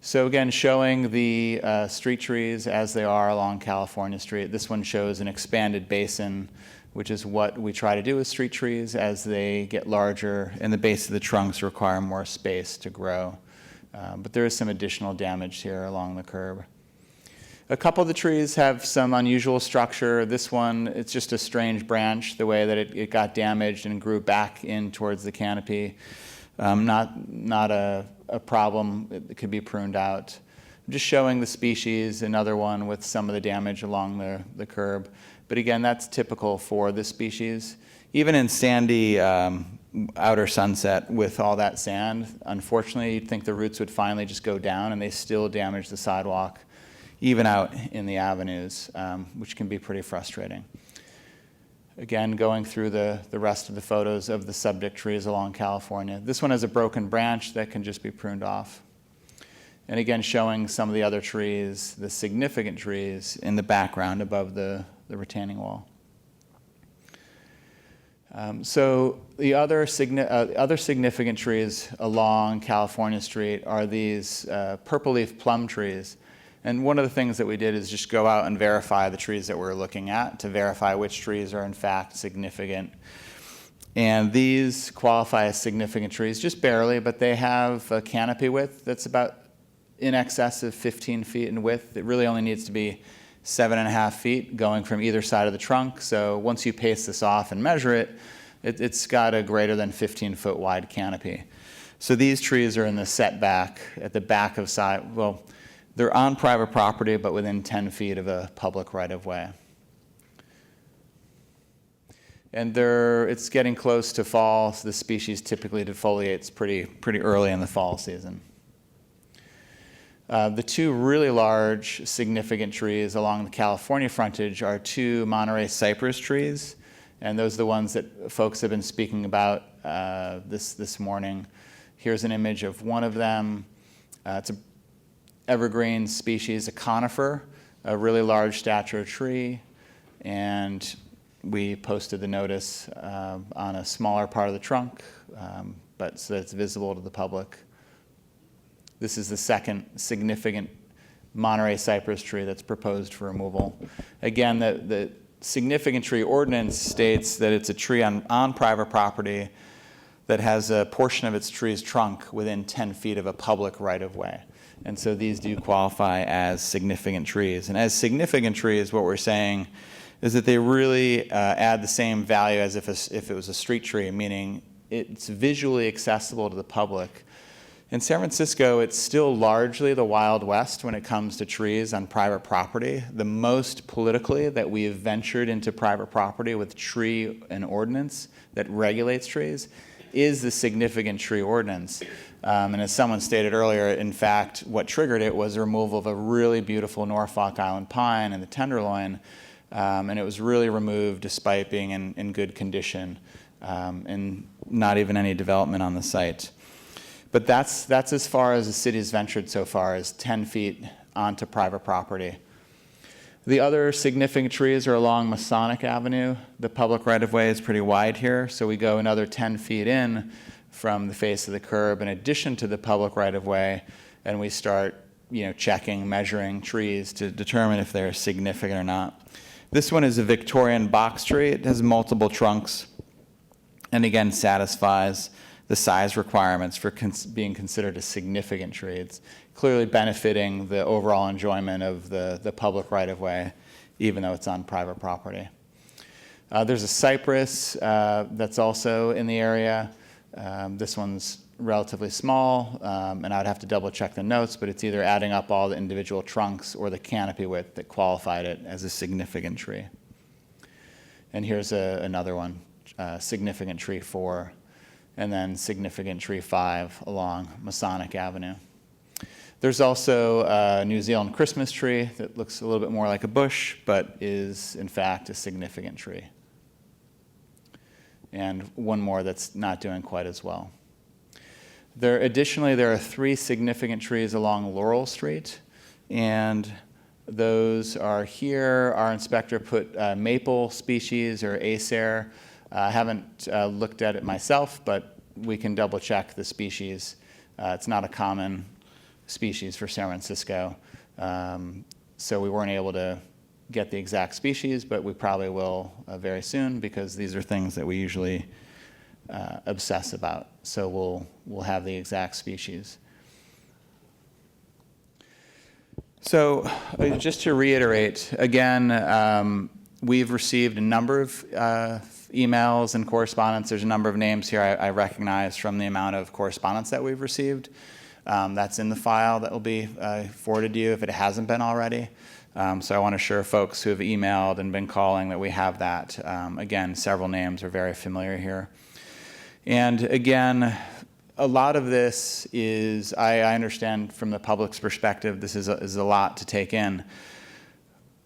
So again, showing the street trees as they are along California Street. This one shows an expanded basin, which is what we try to do with street trees. As they get larger and the base of the trunks require more space to grow. But there is some additional damage here along the curb. A couple of the trees have some unusual structure. This one, it's just a strange branch, the way that it got damaged and grew back in towards the canopy. Not a problem. It could be pruned out. Just showing the species, another one with some of the damage along the curb. But again, that's typical for this species. Even in sandy outer Sunset with all that sand, unfortunately, you'd think the roots would finally just go down, and they still damage the sidewalk, even out in the avenues, which can be pretty frustrating. Again, going through the rest of the photos of the subject trees along California. This one has a broken branch that can just be pruned off. And again, showing some of the other trees, the significant trees in the background above the retaining wall. So the other significant trees along California Street are these purple leaf plum trees. And one of the things that we did is just go out and verify the trees that we're looking at to verify which trees are in fact significant. And these qualify as significant trees, just barely, but they have a canopy width that's about in excess of 15 feet in width. It really only needs to be 7.5 feet going from either side of the trunk. So once you pace this off and measure it, it's got a greater than 15-foot wide canopy. So these trees are in the setback at the back of side, well, they're on private property, but within 10 feet of a public right-of-way. And it's getting close to fall, so the species typically defoliates pretty early in the fall season. The two really large, significant trees along the California frontage are two Monterey cypress trees, and those are the ones that folks have been speaking about this morning. Here's an image of one of them. It's an evergreen species, a conifer, a really large stature tree, and we posted the notice on a smaller part of the trunk, but so that it's visible to the public. This is the second significant Monterey cypress tree that's proposed for removal. Again, the significant tree ordinance states that it's a tree on private property that has a portion of its tree's trunk within 10 feet of a public right-of-way. And so these do qualify as significant trees. And as significant trees, what we're saying is that they really add the same value as if it was a street tree, meaning it's visually accessible to the public. In San Francisco, it's still largely the Wild West when it comes to trees on private property. The most politically that we have ventured into private property with tree and ordinance that regulates trees is the significant tree ordinance. And as someone stated earlier, in fact, what triggered it was the removal of a really beautiful Norfolk Island pine in the Tenderloin. And it was really removed despite being in good condition and not even any development on the site. But that's as far as the city has ventured so far, is 10 feet onto private property. The other significant trees are along Masonic Avenue. The public right-of-way is pretty wide here, so we go another 10 feet in from the face of the curb in addition to the public right-of-way, and we start checking, measuring trees to determine if they're significant or not. This one is a Victorian box tree. It has multiple trunks and again satisfies the size requirements for being considered a significant tree. It's clearly benefiting the overall enjoyment of the public right-of-way, even though it's on private property. There's a cypress that's also in the area. This one's relatively small, and I'd have to double check the notes, but it's either adding up all the individual trunks or the canopy width that qualified it as a significant tree. And here's another one, significant tree 4, and then significant tree 5 along Masonic Avenue. There's also a New Zealand Christmas tree that looks a little bit more like a bush, but is in fact a significant tree. And one more that's not doing quite as well. Additionally, there are 3 significant trees along Laurel Street, and those are here. Our inspector put maple species or Acer. I haven't looked at it myself, but we can double check the species. It's not a common species for San Francisco, so we weren't able to get the exact species, but we probably will very soon, because these are things that we usually obsess about. So we'll have the exact species. So just to reiterate, again, we've received a number of emails and correspondence. There's a number of names here I recognize from the amount of correspondence that we've received. That's in the file that will be forwarded to you if it hasn't been already. So I want to assure folks who have emailed and been calling that we have that. Again, several names are very familiar here. And again, a lot of this is, I understand from the public's perspective, this is a lot to take in.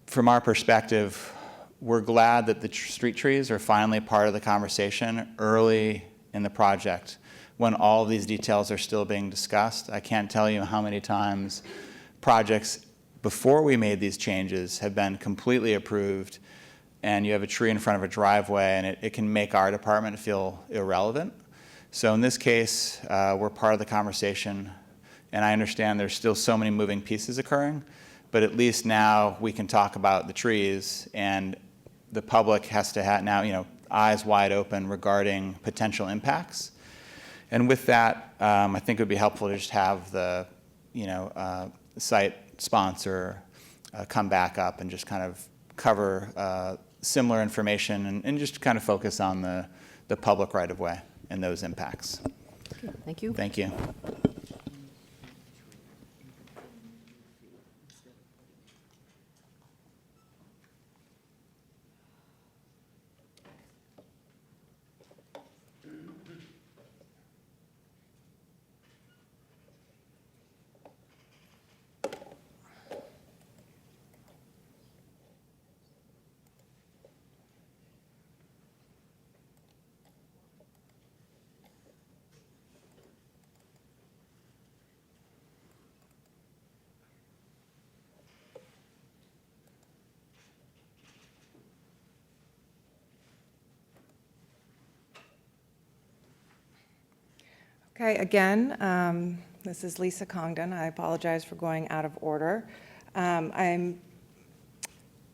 From our perspective, we're glad that the street trees are finally part of the conversation early in the project when all of these details are still being discussed. I can't tell you how many times projects before we made these changes have been completely approved, and you have a tree in front of a driveway, and it can make our department feel irrelevant. So in this case, we're part of the conversation, and I understand there's still so many moving pieces occurring, but at least now we can talk about the trees, and the public has to have now, eyes wide open regarding potential impacts. And with that, I think it would be helpful to just have the, site sponsor come back up and just kind of cover similar information and just kind of focus on the public right-of-way and those impacts. Okay, thank you. Thank you. Okay, again, this is Lisa Congdon. I apologize for going out of order.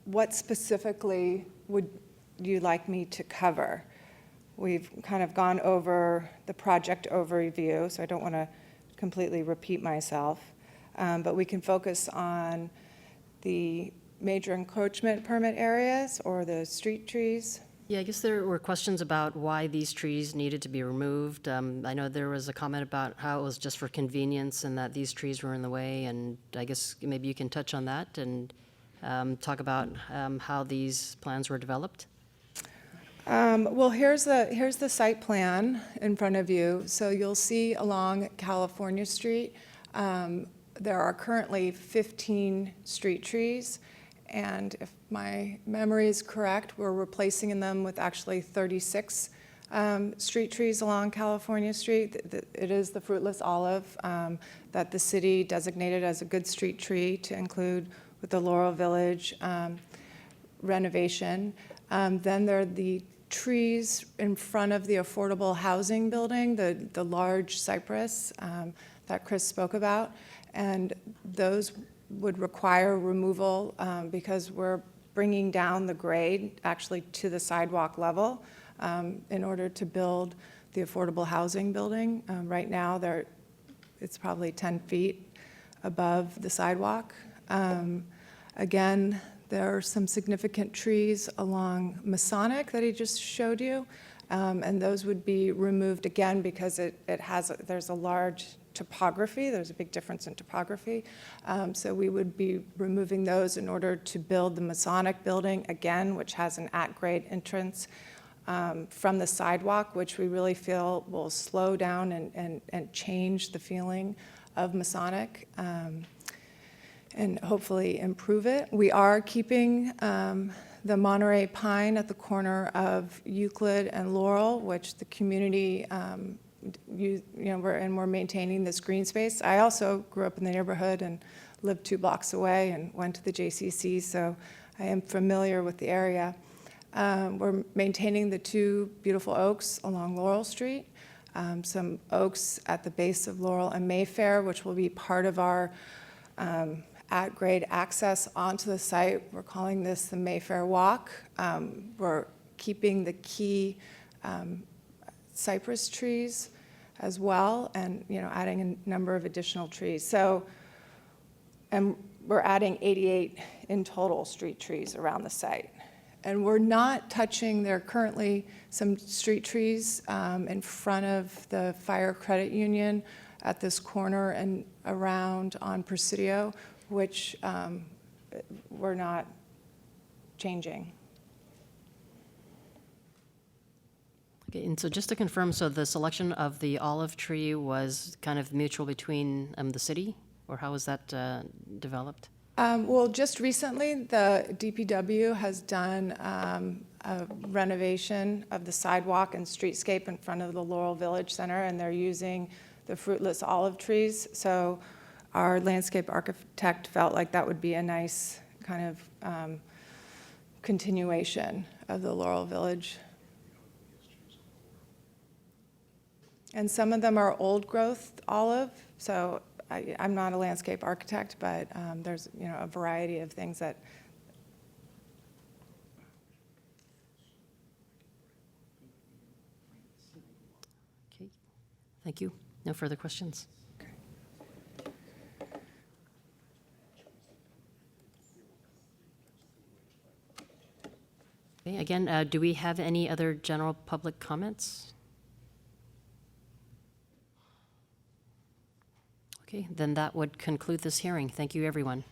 What specifically would you like me to cover? We've kind of gone over the project overview, so I don't want to completely repeat myself, but we can focus on the major encroachment permit areas or the street trees. Yeah, I guess there were questions about why these trees needed to be removed. I know there was a comment about how it was just for convenience and that these trees were in the way, and I guess maybe you can touch on that and talk about how these plans were developed. Well, here's the site plan in front of you. So you'll see along California Street, there are currently 15 street trees. And if my memory is correct, we're replacing them with actually 36 street trees along California Street. It is the fruitless olive that the city designated as a good street tree to include with the Laurel Village renovation. Then there are the trees in front of the affordable housing building, the large cypress that Chris spoke about. And those would require removal because we're bringing down the grade actually to the sidewalk level in order to build the affordable housing building. Right now, it's probably 10 feet above the sidewalk. Again, there are some significant trees along Masonic that he just showed you, and those would be removed again because there's a large topography. There's a big difference in topography. So we would be removing those in order to build the Masonic building again, which has an at-grade entrance from the sidewalk, which we really feel will slow down and change the feeling of Masonic and hopefully improve it. We are keeping the Monterey pine at the corner of Euclid and Laurel, which the community we're maintaining this green space. I also grew up in the neighborhood and lived 2 blocks away and went to the JCC, so I am familiar with the area. We're maintaining the 2 beautiful oaks along Laurel Street, some oaks at the base of Laurel and Mayfair, which will be part of our at-grade access onto the site. We're calling this the Mayfair Walk. We're keeping the key cypress trees as well, and adding a number of additional trees. So, and we're adding 88 in total street trees around the site. And we're not touching, there are currently some street trees in front of the Fire Credit Union at this corner and around on Presidio, which we're not changing. Okay, and so just to confirm, so the selection of the olive tree was kind of mutual between the city, or how was that developed? Well, just recently, the DPW has done a renovation of the sidewalk and streetscape in front of the Laurel Village Center, and they're using the fruitless olive trees. So our landscape architect felt like that would be a nice kind of continuation of the Laurel Village. And some of them are old growth olive, so I'm not a landscape architect, but there's a variety of things that. Okay, thank you. No further questions. Okay, again, do we have any other general public comments? Okay, then that would conclude this hearing. Thank you, everyone.